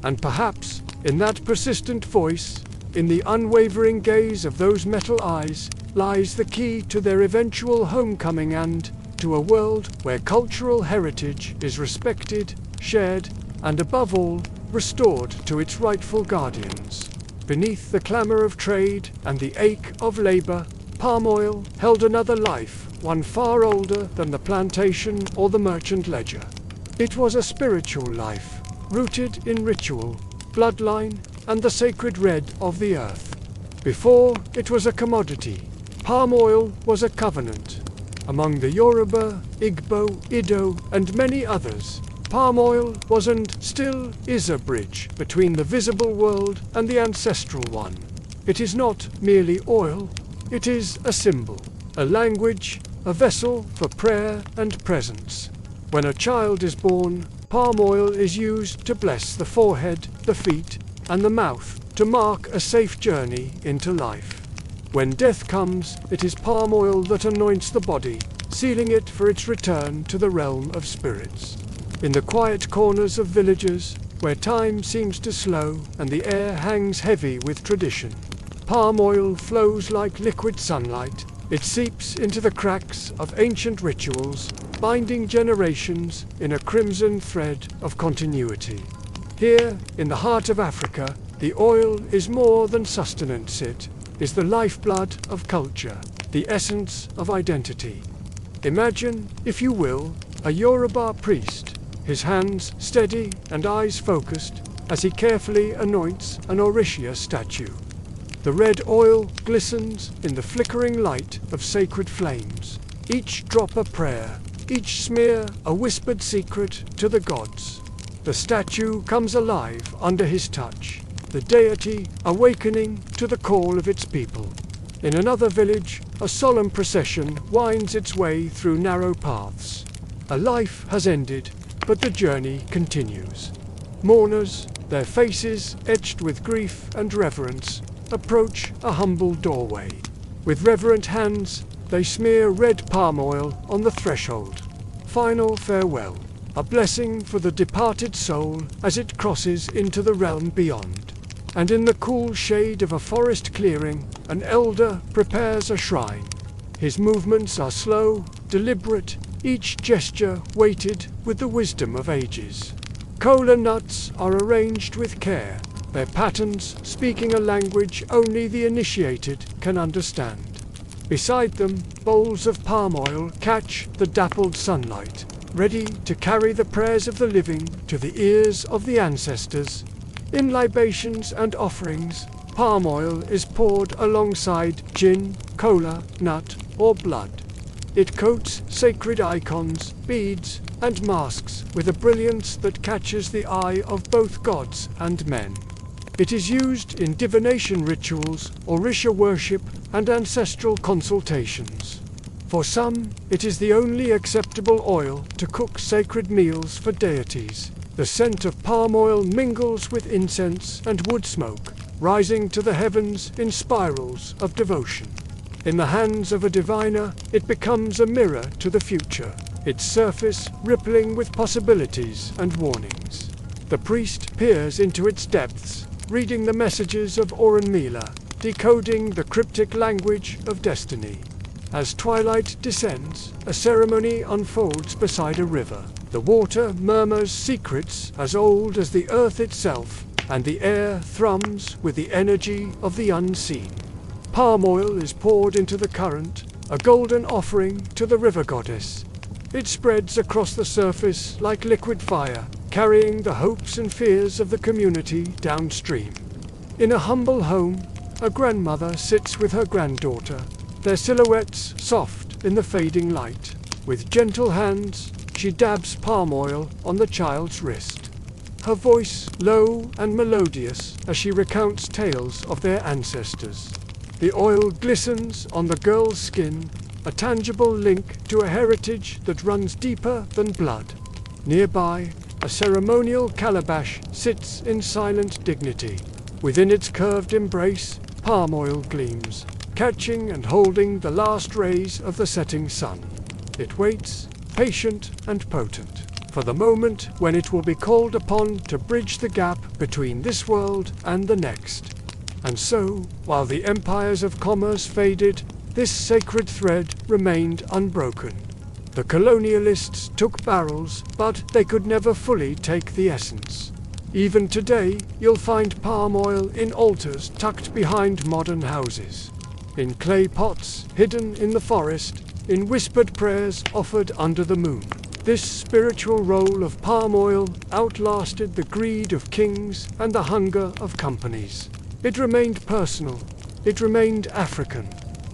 And perhaps, in that persistent voice, in the unwavering gaze of those metal eyes, lies the key to their eventual homecoming and to a world where cultural heritage is respected, shared, and above all, restored to its rightful guardians. Beneath the clamor of trade and the ache of labor, palm oil held another life, one far older than the plantation or the merchant ledger. It was a spiritual life, rooted in ritual, bloodline, and the sacred red of the earth. Before it was a commodity, palm oil was a covenant. Among the Yoruba, Igbo, Ido, and many others, palm oil was and still is a bridge between the visible world and the ancestral one. It is not merely oil, it is a symbol, a language, a vessel for prayer and presence. When a child is born, palm oil is used to bless the forehead, the feet, and the mouth, to mark a safe journey into life. When death comes, it is palm oil that anoints the body, sealing it for its return to the realm of spirits. In the quiet corners of villages, where time seems to slow and the air hangs heavy with tradition, palm oil flows like liquid sunlight. It seeps into the cracks of ancient rituals, binding generations in a crimson thread of continuity. Here, in the heart of Africa, the oil is more than sustenance. It is the lifeblood of culture, the essence of identity. Imagine, if you will, a Yoruba priest, his hands steady and eyes focused, as he carefully anoints an Orisha statue. The red oil glistens in the flickering light of sacred flames, each drop a prayer, each smear a whispered secret to the gods. The statue comes alive under his touch, the deity awakening to the call of its people. In another village, a solemn procession winds its way through narrow paths. A life has ended, but the journey continues. Mourners, their faces etched with grief and reverence, approach a humble doorway. With reverent hands, they smear red palm oil on the threshold. Final farewell. a blessing for the departed soul as it crosses into the realm beyond. And in the cool shade of a forest clearing, an elder prepares a shrine. His movements are slow, deliberate, each gesture weighted with the wisdom of ages. Kola nuts are arranged with care, their patterns speaking a language only the initiated can understand. Beside them, bowls of palm oil catch the dappled sunlight, ready to carry the prayers of the living to the ears of the ancestors. In libations and offerings, palm oil is poured alongside gin, kola, nut, or blood. It coats sacred icons, beads, and masks with a brilliance that catches the eye of both gods and men. It is used in divination rituals, Orisha worship, and ancestral consultations. For some, it is the only acceptable oil to cook sacred meals for deities. The scent of palm oil mingles with incense and wood smoke, rising to the heavens in spirals of devotion. In the hands of a diviner, it becomes a mirror to the future, its surface rippling with possibilities and warnings. The priest peers into its depths, reading the messages of Orunmila, decoding the cryptic language of destiny. As twilight descends, a ceremony unfolds beside a river. The water murmurs secrets as old as the earth itself, and the air thrums with the energy of the unseen. Palm oil is poured into the current, a golden offering to the river goddess. It spreads across the surface like liquid fire, carrying the hopes and fears of the community downstream. In a humble home, a grandmother sits with her granddaughter, their silhouettes soft in the fading light. With gentle hands, she dabs palm oil on the child's wrist. Her voice low and melodious as she recounts tales of their ancestors. The oil glistens on the girl's skin, a tangible link to a heritage that runs deeper than blood. Nearby, a ceremonial calabash sits in silent dignity. Within its curved embrace, palm oil gleams, catching and holding the last rays of the setting sun. It waits, patient and potent, for the moment when it will be called upon to bridge the gap between this world and the next. And so, while the empires of commerce faded, this sacred thread remained unbroken. The colonialists took barrels, but they could never fully take the essence. Even today, you'll find palm oil in altars tucked behind modern houses, in clay pots hidden in the forest, in whispered prayers offered under the moon. This spiritual role of palm oil outlasted the greed of kings and the hunger of companies. It remained personal. It remained African.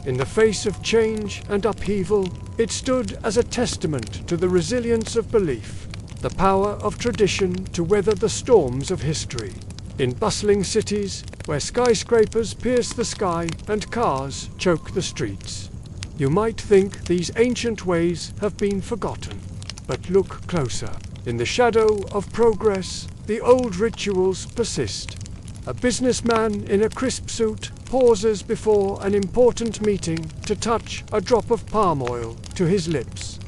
In the face of change and upheaval, it stood as a testament to the resilience of belief, the power of tradition to weather the storms of history. In bustling cities, where skyscrapers pierce the sky and cars choke the streets, you might think these ancient ways have been forgotten. But look closer. In the shadow of progress, the old rituals persist. A businessman in a crisp suit pauses before an important meeting to touch a drop of palm oil to his lips,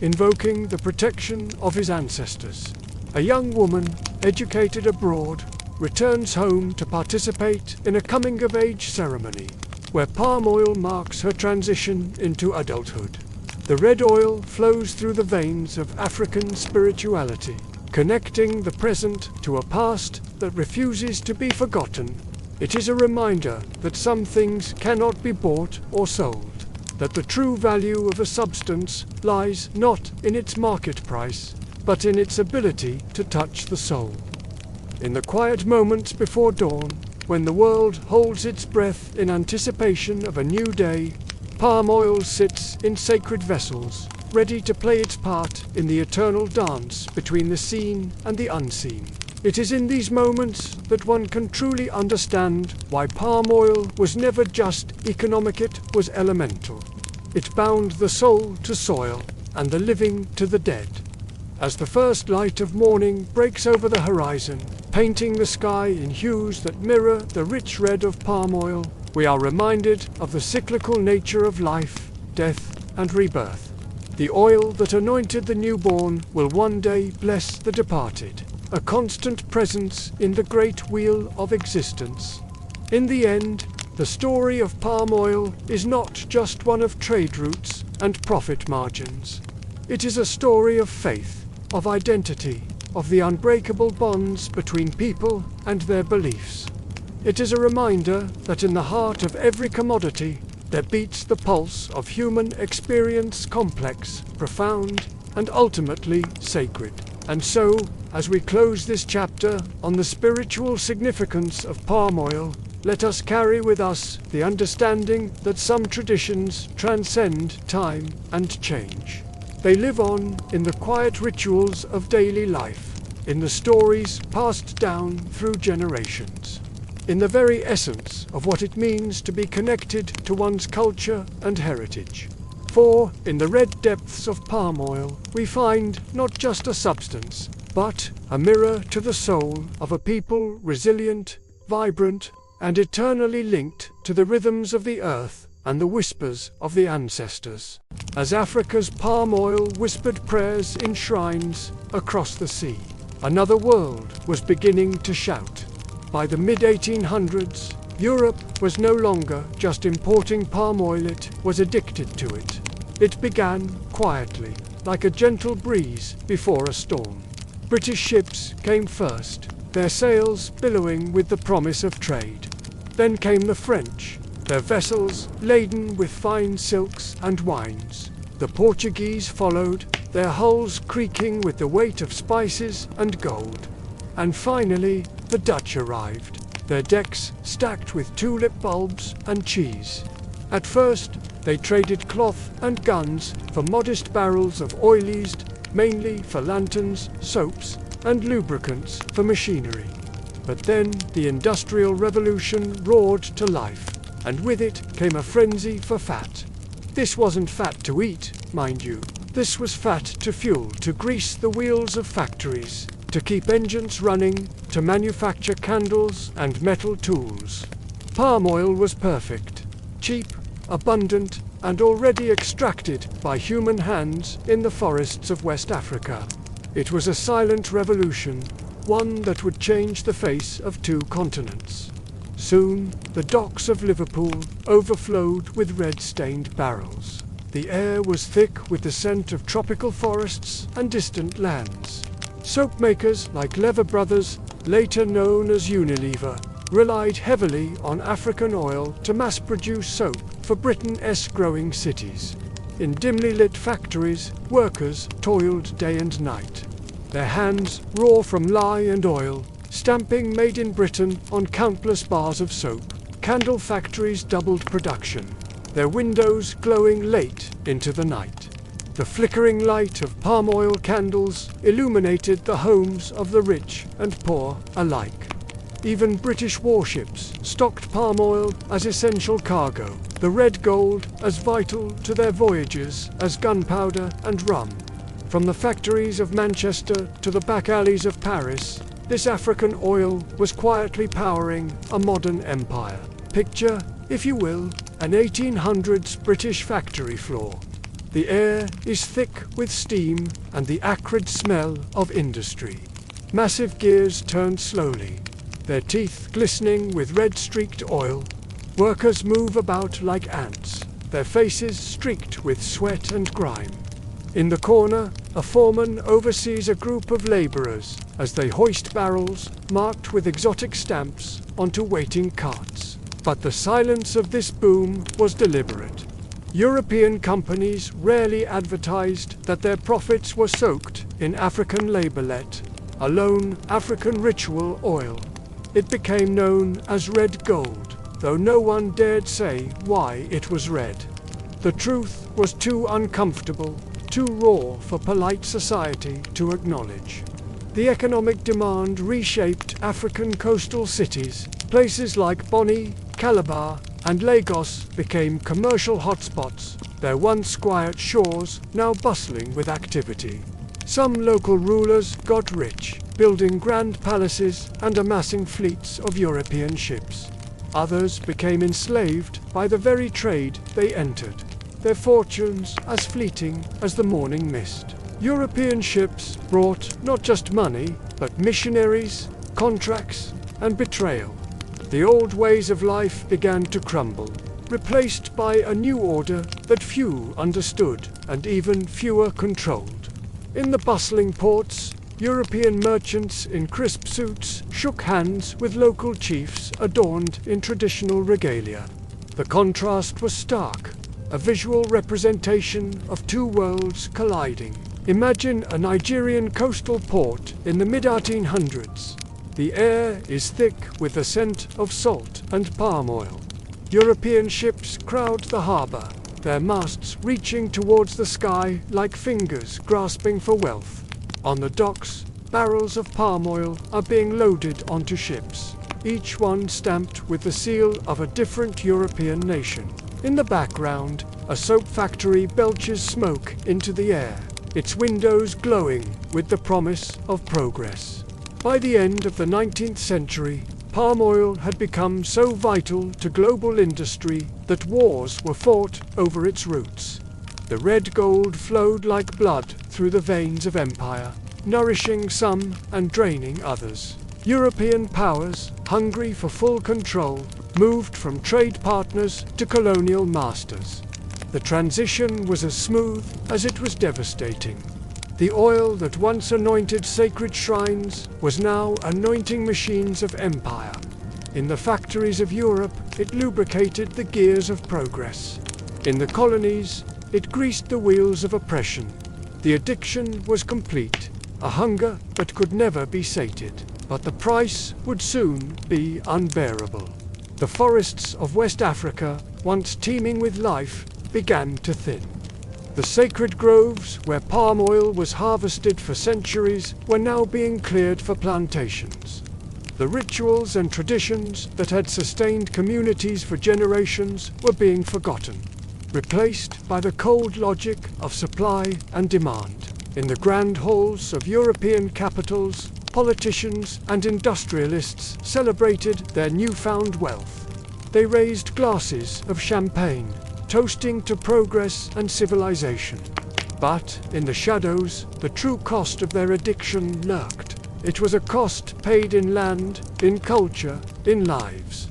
invoking the protection of his ancestors. A young woman, educated abroad, returns home to participate in a coming-of-age ceremony, where palm oil marks her transition into adulthood. The red oil flows through the veins of African spirituality, connecting the present to a past that refuses to be forgotten. It is a reminder that some things cannot be bought or sold, that the true value of a substance lies not in its market price, but in its ability to touch the soul. In the quiet moments before dawn, when the world holds its breath in anticipation of a new day, palm oil sits in sacred vessels, ready to play its part in the eternal dance between the seen and the unseen. It is in these moments that one can truly understand why palm oil was never just economic, it was elemental. It bound the soul to soil and the living to the dead. As the first light of morning breaks over the horizon, painting the sky in hues that mirror the rich red of palm oil, we are reminded of the cyclical nature of life, death, and rebirth. The oil that anointed the newborn will one day bless the departed, a constant presence in the great wheel of existence. In the end, the story of palm oil is not just one of trade routes and profit margins. It is a story of faith, of identity, of the unbreakable bonds between people and their beliefs. It is a reminder that in the heart of every commodity there beats the pulse of human experience, complex, profound, and ultimately sacred. And so, as we close this chapter on the spiritual significance of palm oil, let us carry with us the understanding that some traditions transcend time and change. They live on in the quiet rituals of daily life, in the stories passed down through generations, in the very essence of what it means to be connected to one's culture and heritage. For, in the red depths of palm oil, we find not just a substance, but a mirror to the soul of a people resilient, vibrant, and eternally linked to the rhythms of the earth and the whispers of the ancestors. As Africa's palm oil whispered prayers in shrines across the sea, another world was beginning to shout. By the mid-1800s, Europe was no longer just importing palm oil, it was addicted to it. It began quietly, like a gentle breeze before a storm. British ships came first, their sails billowing with the promise of trade. Then came the French, their vessels laden with fine silks and wines. The Portuguese followed, their hulls creaking with the weight of spices and gold. And finally, the Dutch arrived, their decks stacked with tulip bulbs and cheese. At first, they traded cloth and guns for modest barrels of oil used mainly for lanterns, soaps, and lubricants for machinery. But then the Industrial Revolution roared to life, and with it came a frenzy for fat. This wasn't fat to eat, mind you. This was fat to fuel, to grease the wheels of factories, to keep engines running, to manufacture candles and metal tools. Palm oil was perfect, cheap, abundant, and already extracted by human hands in the forests of West Africa. It was a silent revolution, one that would change the face of two continents. Soon, the docks of Liverpool overflowed with red-stained barrels. The air was thick with the scent of tropical forests and distant lands. Soap makers like Lever Brothers, later known as Unilever, relied heavily on African oil to mass-produce soap for Britain's growing cities. In dimly lit factories, workers toiled day and night, their hands raw from lye and oil, stamping "Made in Britain" on countless bars of soap. Candle factories doubled production, their windows glowing late into the night. The flickering light of palm oil candles illuminated the homes of the rich and poor alike. Even British warships stocked palm oil as essential cargo, the red gold as vital to their voyages as gunpowder and rum. From the factories of Manchester to the back alleys of Paris, this African oil was quietly powering a modern empire. Picture, if you will, an 1800s British factory floor. The air is thick with steam and the acrid smell of industry. Massive gears turned slowly, their teeth glistening with red-streaked oil. Workers move about like ants, their faces streaked with sweat and grime. In the corner, a foreman oversees a group of laborers as they hoist barrels marked with exotic stamps onto waiting carts. But the silence of this boom was deliberate. European companies rarely advertised that their profits were soaked in African labourlet, a lone African ritual oil. It became known as red gold, though no one dared say why it was red. The truth was too uncomfortable, too raw for polite society to acknowledge. The economic demand reshaped African coastal cities. Places like Bonny, Calabar, and Lagos became commercial hotspots, their once quiet shores now bustling with activity. Some local rulers got rich, building grand palaces and amassing fleets of European ships. Others became enslaved by the very trade they entered. their fortunes as fleeting as the morning mist. European ships brought not just money, but missionaries, contracts, and betrayal. The old ways of life began to crumble, replaced by a new order that few understood and even fewer controlled. In the bustling ports, European merchants in crisp suits shook hands with local chiefs adorned in traditional regalia. The contrast was stark, a visual representation of two worlds colliding. Imagine a Nigerian coastal port in the mid-1800s. The air is thick with the scent of salt and palm oil. European ships crowd the harbor, their masts reaching towards the sky like fingers grasping for wealth. On the docks, barrels of palm oil are being loaded onto ships, each one stamped with the seal of a different European nation. In the background, a soap factory belches smoke into the air, its windows glowing with the promise of progress. By the end of the 19th century, palm oil had become so vital to global industry that wars were fought over its roots. The red gold flowed like blood through the veins of empire, nourishing some and draining others. European powers, hungry for full control, moved from trade partners to colonial masters. The transition was as smooth as it was devastating. The oil that once anointed sacred shrines was now anointing machines of empire. In the factories of Europe, it lubricated the gears of progress. In the colonies, it greased the wheels of oppression. The addiction was complete, a hunger that could never be sated. But the price would soon be unbearable. The forests of West Africa, once teeming with life, began to thin. The sacred groves where palm oil was harvested for centuries were now being cleared for plantations. The rituals and traditions that had sustained communities for generations were being forgotten, replaced by the cold logic of supply and demand. In the grand halls of European capitals, politicians and industrialists celebrated their newfound wealth. They raised glasses of champagne, toasting to progress and civilization. But in the shadows, the true cost of their addiction lurked. It was a cost paid in land, in culture, in lives.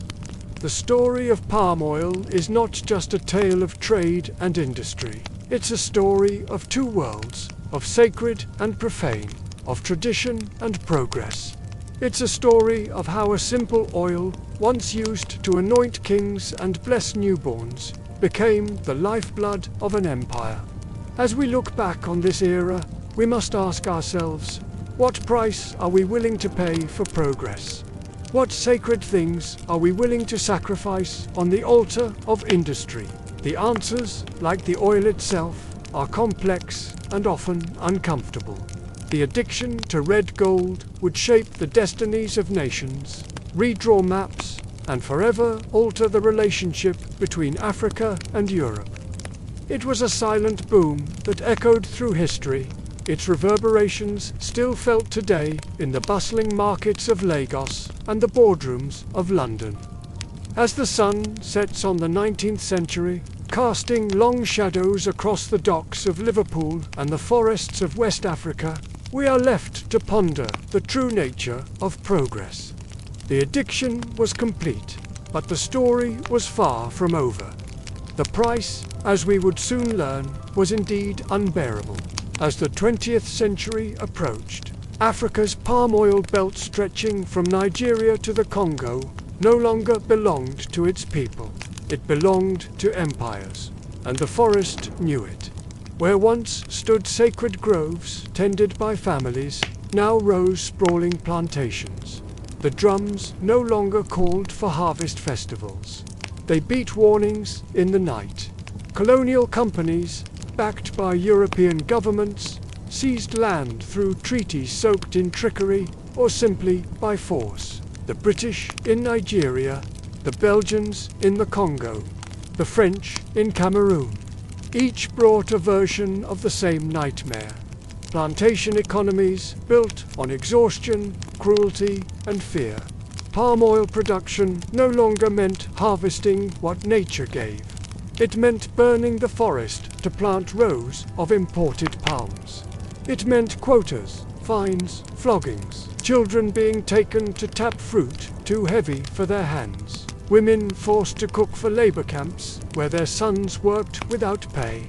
The story of palm oil is not just a tale of trade and industry. It's a story of two worlds, of sacred and profane, of tradition and progress. It's a story of how a simple oil, once used to anoint kings and bless newborns, became the lifeblood of an empire. As we look back on this era, we must ask ourselves, what price are we willing to pay for progress? What sacred things are we willing to sacrifice on the altar of industry? The answers, like the oil itself, are complex and often uncomfortable. The addiction to red gold would shape the destinies of nations, redraw maps, and forever alter the relationship between Africa and Europe. It was a silent boom that echoed through history, its reverberations still felt today in the bustling markets of Lagos and the boardrooms of London. As the sun sets on the 19th century, casting long shadows across the docks of Liverpool and the forests of West Africa, we are left to ponder the true nature of progress. The addiction was complete, but the story was far from over. The price, as we would soon learn, was indeed unbearable. As the 20th century approached, Africa's palm oil belt stretching from Nigeria to the Congo no longer belonged to its people. It belonged to empires, and the forest knew it. Where once stood sacred groves tended by families, now rose sprawling plantations. The drums no longer called for harvest festivals. They beat warnings in the night. Colonial companies, backed by European governments, seized land through treaties soaked in trickery or simply by force. The British in Nigeria, the Belgians in the Congo, the French in Cameroon. Each brought a version of the same nightmare. Plantation economies built on exhaustion, cruelty, and fear. Palm oil production no longer meant harvesting what nature gave. It meant burning the forest to plant rows of imported palms. It meant quotas, fines, floggings, children being taken to tap fruit too heavy for their hands, women forced to cook for labor camps where their sons worked without pay,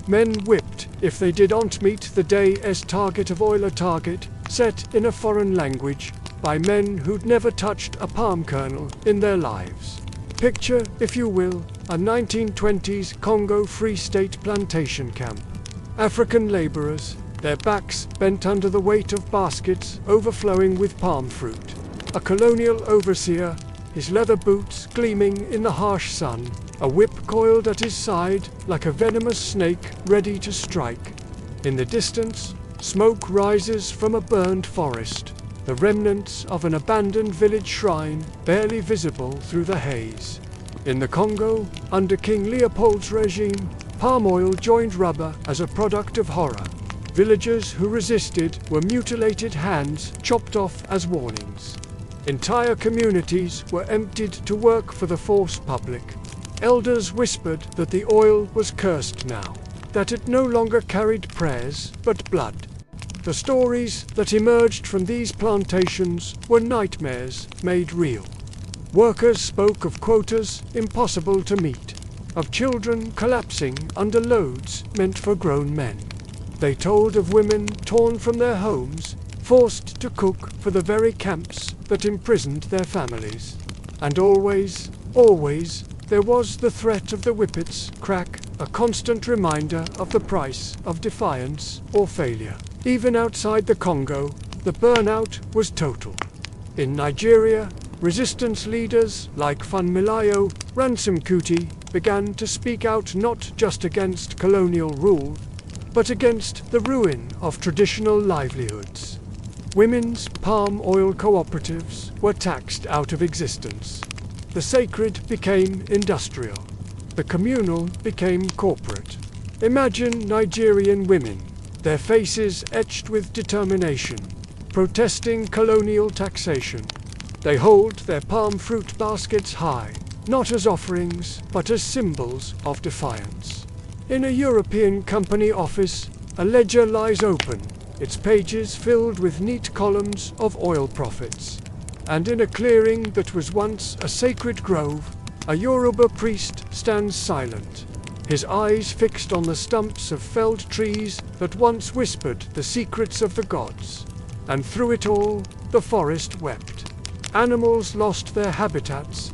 men whipped if they did not meet the day's target of oil, a target set in a foreign language by men who'd never touched a palm kernel in their lives. Picture, if you will, a 1920s Congo Free State plantation camp. African laborers, their backs bent under the weight of baskets overflowing with palm fruit. A colonial overseer, his leather boots gleaming in the harsh sun, a whip coiled at his side like a venomous snake ready to strike. In the distance, smoke rises from a burned forest, the remnants of an abandoned village shrine barely visible through the haze. In the Congo, under King Leopold's regime, palm oil joined rubber as a product of horror. Villagers who resisted were mutilated hands chopped off as warnings. Entire communities were emptied to work for the force public. Elders whispered that the oil was cursed now, that it no longer carried prayers but blood. The stories that emerged from these plantations were nightmares made real. Workers spoke of quotas impossible to meet, of children collapsing under loads meant for grown men. They told of women torn from their homes, forced to cook for the very camps that imprisoned their families. And always, always, there was the threat of the whippet's crack, a constant reminder of the price of defiance or failure. Even outside the Congo, the burnout was total. In Nigeria, resistance leaders like Funmilayo Ransom Kuti began to speak out not just against colonial rule, but against the ruin of traditional livelihoods. Women's palm oil cooperatives were taxed out of existence. The sacred became industrial. The communal became corporate. Imagine Nigerian women, their faces etched with determination, protesting colonial taxation. They hold their palm fruit baskets high, not as offerings, but as symbols of defiance. In a European company office, a ledger lies open, its pages filled with neat columns of oil profits. And in a clearing that was once a sacred grove, a Yoruba priest stands silent, his eyes fixed on the stumps of felled trees that once whispered the secrets of the gods. And through it all, the forest wept. Animals lost their habitats.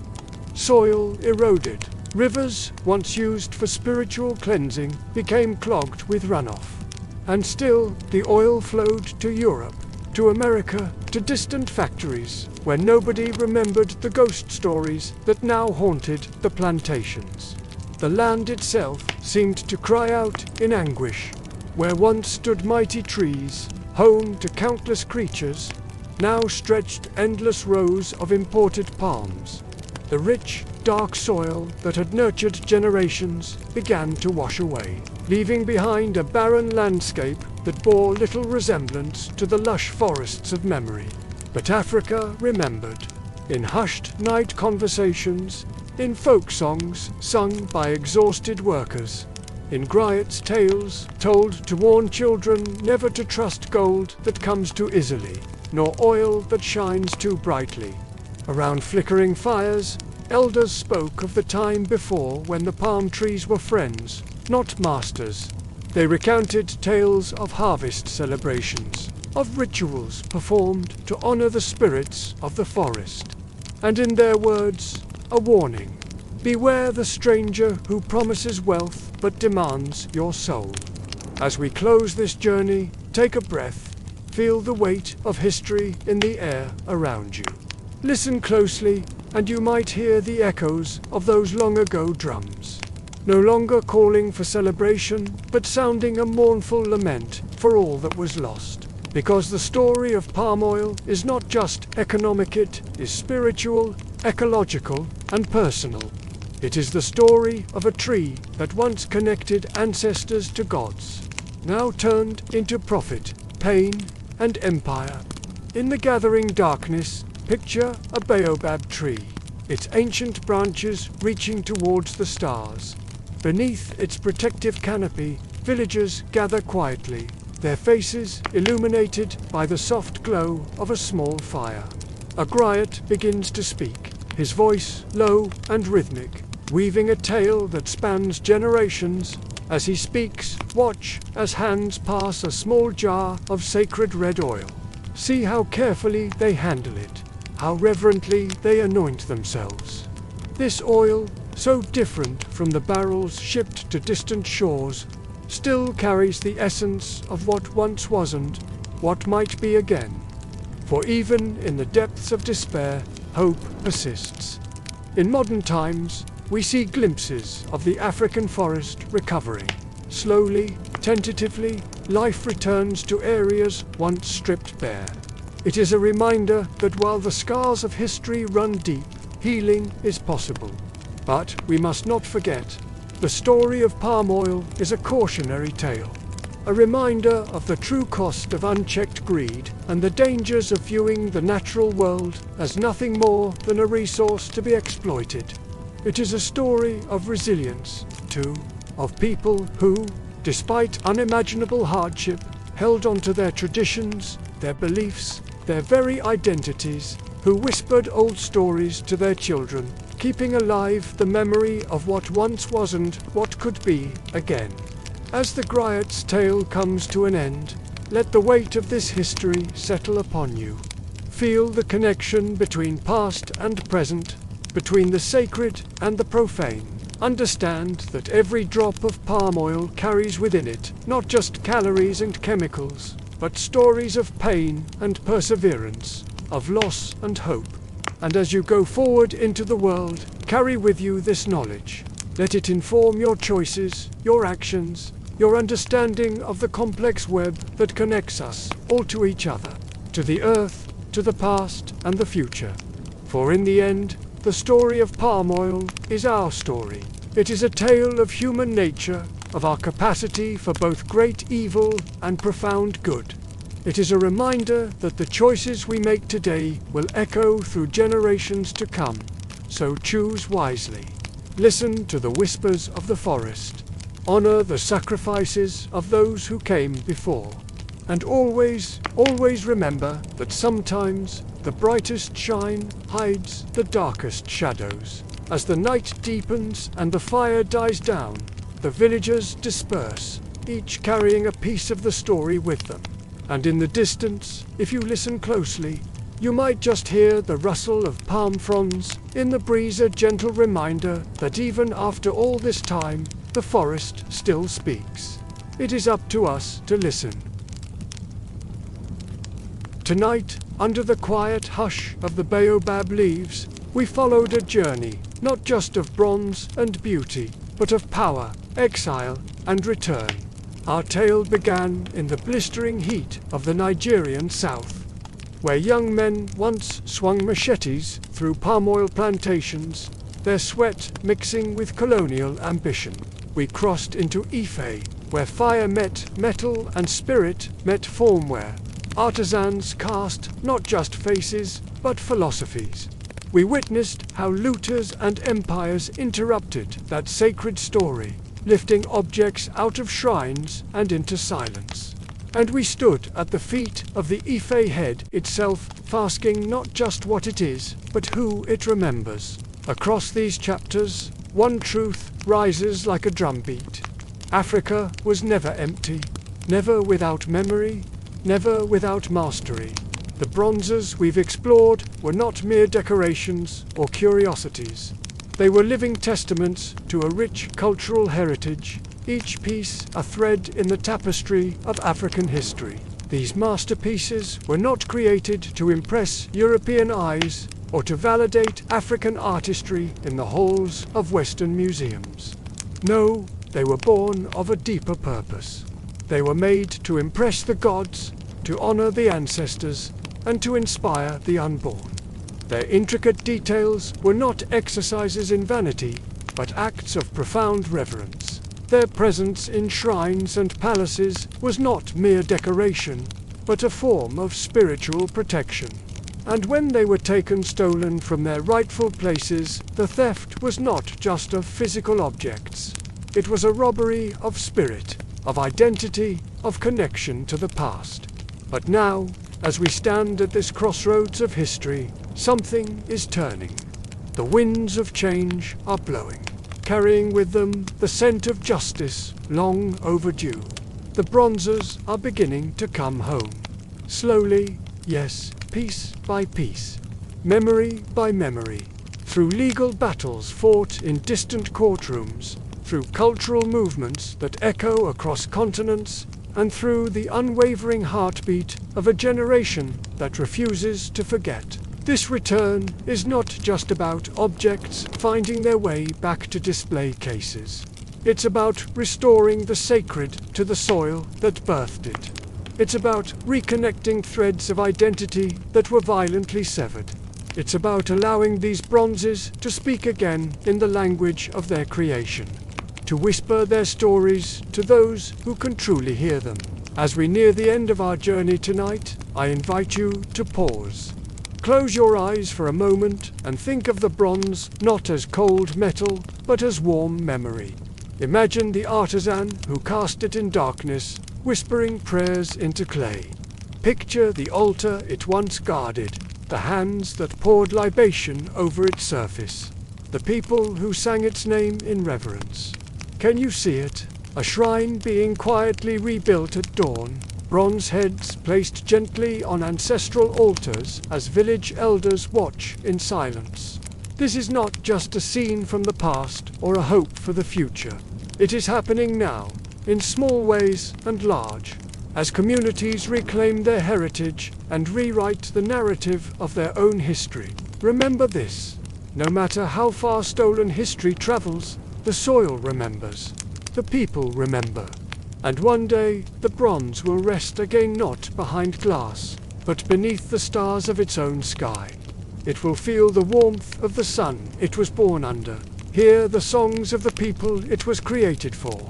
Soil eroded. Rivers, once used for spiritual cleansing, became clogged with runoff. And still, the oil flowed to Europe, to America, to distant factories, where nobody remembered the ghost stories that now haunted the plantations. The land itself seemed to cry out in anguish. Where once stood mighty trees, home to countless creatures, now stretched endless rows of imported palms. The rich, dark soil that had nurtured generations began to wash away, leaving behind a barren landscape that bore little resemblance to the lush forests of memory. But Africa remembered. In hushed night conversations, in folk songs sung by exhausted workers, in griots' tales told to warn children never to trust gold that comes too easily, nor oil that shines too brightly. Around flickering fires, elders spoke of the time before when the palm trees were friends, not masters. They recounted tales of harvest celebrations, of rituals performed to honor the spirits of the forest. And in their words, a warning. Beware the stranger who promises wealth but demands your soul. As we close this journey, take a breath. Feel the weight of history in the air around you. Listen closely, and you might hear the echoes of those long ago drums. No longer calling for celebration, but sounding a mournful lament for all that was lost. Because the story of palm oil is not just economic, it is spiritual, ecological, and personal. It is the story of a tree that once connected ancestors to gods, now turned into profit, pain, and empire. In the gathering darkness, picture a baobab tree, its ancient branches reaching towards the stars. Beneath its protective canopy, villagers gather quietly, their faces illuminated by the soft glow of a small fire. A griot begins to speak, his voice low and rhythmic, weaving a tale that spans generations. As he speaks, watch as hands pass a small jar of sacred red oil. See how carefully they handle it, how reverently they anoint themselves. This oil, so different from the barrels shipped to distant shores, still carries the essence of what once wasn't, what might be again. For even in the depths of despair, hope persists. In modern times, we see glimpses of the African forest recovering. Slowly, tentatively, life returns to areas once stripped bare. It is a reminder that while the scars of history run deep, healing is possible. But we must not forget, the story of palm oil is a cautionary tale. A reminder of the true cost of unchecked greed and the dangers of viewing the natural world as nothing more than a resource to be exploited. It is a story of resilience, too, of people who, despite unimaginable hardship, held on to their traditions, their beliefs, their very identities, who whispered old stories to their children, keeping alive the memory of what once wasn't what could be again. As the griot's tale comes to an end, let the weight of this history settle upon you. Feel the connection between past and present, between the sacred and the profane. Understand that every drop of palm oil carries within it not just calories and chemicals, but stories of pain and perseverance, of loss and hope. And as you go forward into the world, carry with you this knowledge. Let it inform your choices, your actions, your understanding of the complex web that connects us all to each other, to the earth, to the past and the future. For in the end, the story of palm oil is our story. It is a tale of human nature, of our capacity for both great evil and profound good. It is a reminder that the choices we make today will echo through generations to come. So choose wisely. Listen to the whispers of the forest. Honor the sacrifices of those who came before. And always, always remember that sometimes the brightest shine hides the darkest shadows. As the night deepens and the fire dies down, the villagers disperse, each carrying a piece of the story with them. And in the distance, if you listen closely, you might just hear the rustle of palm fronds, in the breeze a gentle reminder that even after all this time, the forest still speaks. It is up to us to listen. Tonight, under the quiet hush of the baobab leaves, we followed a journey, not just of bronze and beauty, but of power, exile, and return. Our tale began in the blistering heat of the Nigerian south, where young men once swung machetes through palm oil plantations, their sweat mixing with colonial ambition. We crossed into Ife, where fire met metal and spirit met formware. Artisans cast not just faces, but philosophies. We witnessed how looters and empires interrupted that sacred story, lifting objects out of shrines and into silence. And we stood at the feet of the Ife head itself, asking not just what it is, but who it remembers. Across these chapters, one truth rises like a drumbeat. Africa was never empty, never without memory, never without mastery. The bronzes we've explored were not mere decorations or curiosities. They were living testaments to a rich cultural heritage, each piece a thread in the tapestry of African history. These masterpieces were not created to impress European eyes or to validate African artistry in the halls of Western museums. No, they were born of a deeper purpose. They were made to impress the gods, to honor the ancestors, and to inspire the unborn. Their intricate details were not exercises in vanity, but acts of profound reverence. Their presence in shrines and palaces was not mere decoration, but a form of spiritual protection. And when they were stolen from their rightful places, the theft was not just of physical objects. It was a robbery of spirit, of identity, of connection to the past. But now, as we stand at this crossroads of history, something is turning. The winds of change are blowing, carrying with them the scent of justice long overdue. The bronzers are beginning to come home. Slowly, yes, piece by piece, memory by memory, through legal battles fought in distant courtrooms, through cultural movements that echo across continents, and through the unwavering heartbeat of a generation that refuses to forget. This return is not just about objects finding their way back to display cases. It's about restoring the sacred to the soil that birthed it. It's about reconnecting threads of identity that were violently severed. It's about allowing these bronzes to speak again in the language of their creation, to whisper their stories to those who can truly hear them. As we near the end of our journey tonight, I invite you to pause. Close your eyes for a moment and think of the bronze not as cold metal, but as warm memory. Imagine the artisan who cast it in darkness, whispering prayers into clay. Picture the altar it once guarded, the hands that poured libation over its surface, the people who sang its name in reverence. Can you see it? A shrine being quietly rebuilt at dawn, bronze heads placed gently on ancestral altars as village elders watch in silence. This is not just a scene from the past or a hope for the future. It is happening now, in small ways and large, as communities reclaim their heritage and rewrite the narrative of their own history. Remember this: no matter how far stolen history travels, the soil remembers, the people remember. And one day, the bronze will rest again not behind glass, but beneath the stars of its own sky. It will feel the warmth of the sun it was born under, hear the songs of the people it was created for.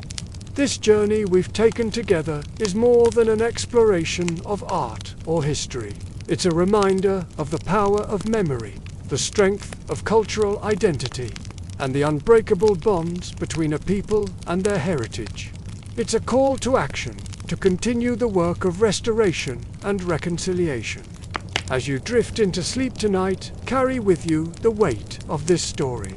This journey we've taken together is more than an exploration of art or history. It's a reminder of the power of memory, the strength of cultural identity, and the unbreakable bonds between a people and their heritage. It's a call to action, to continue the work of restoration and reconciliation. As you drift into sleep tonight, carry with you the weight of this story.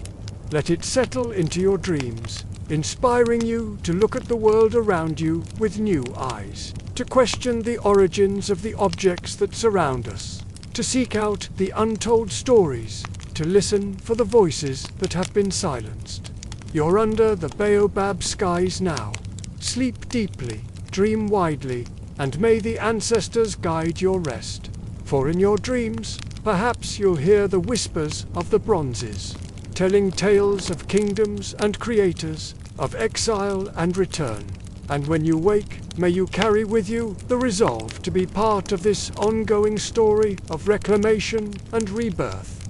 Let it settle into your dreams, inspiring you to look at the world around you with new eyes, to question the origins of the objects that surround us, to seek out the untold stories, to listen for the voices that have been silenced. You're under the baobab skies now. Sleep deeply, dream widely, and may the ancestors guide your rest. For in your dreams, perhaps you'll hear the whispers of the bronzes, telling tales of kingdoms and creators, of exile and return. And when you wake, may you carry with you the resolve to be part of this ongoing story of reclamation and rebirth.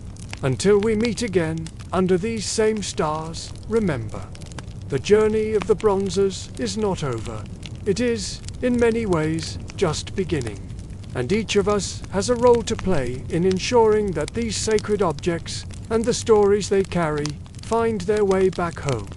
Until we meet again, under these same stars, remember, the journey of the bronzers is not over. It is, in many ways, just beginning. And each of us has a role to play in ensuring that these sacred objects and the stories they carry find their way back home.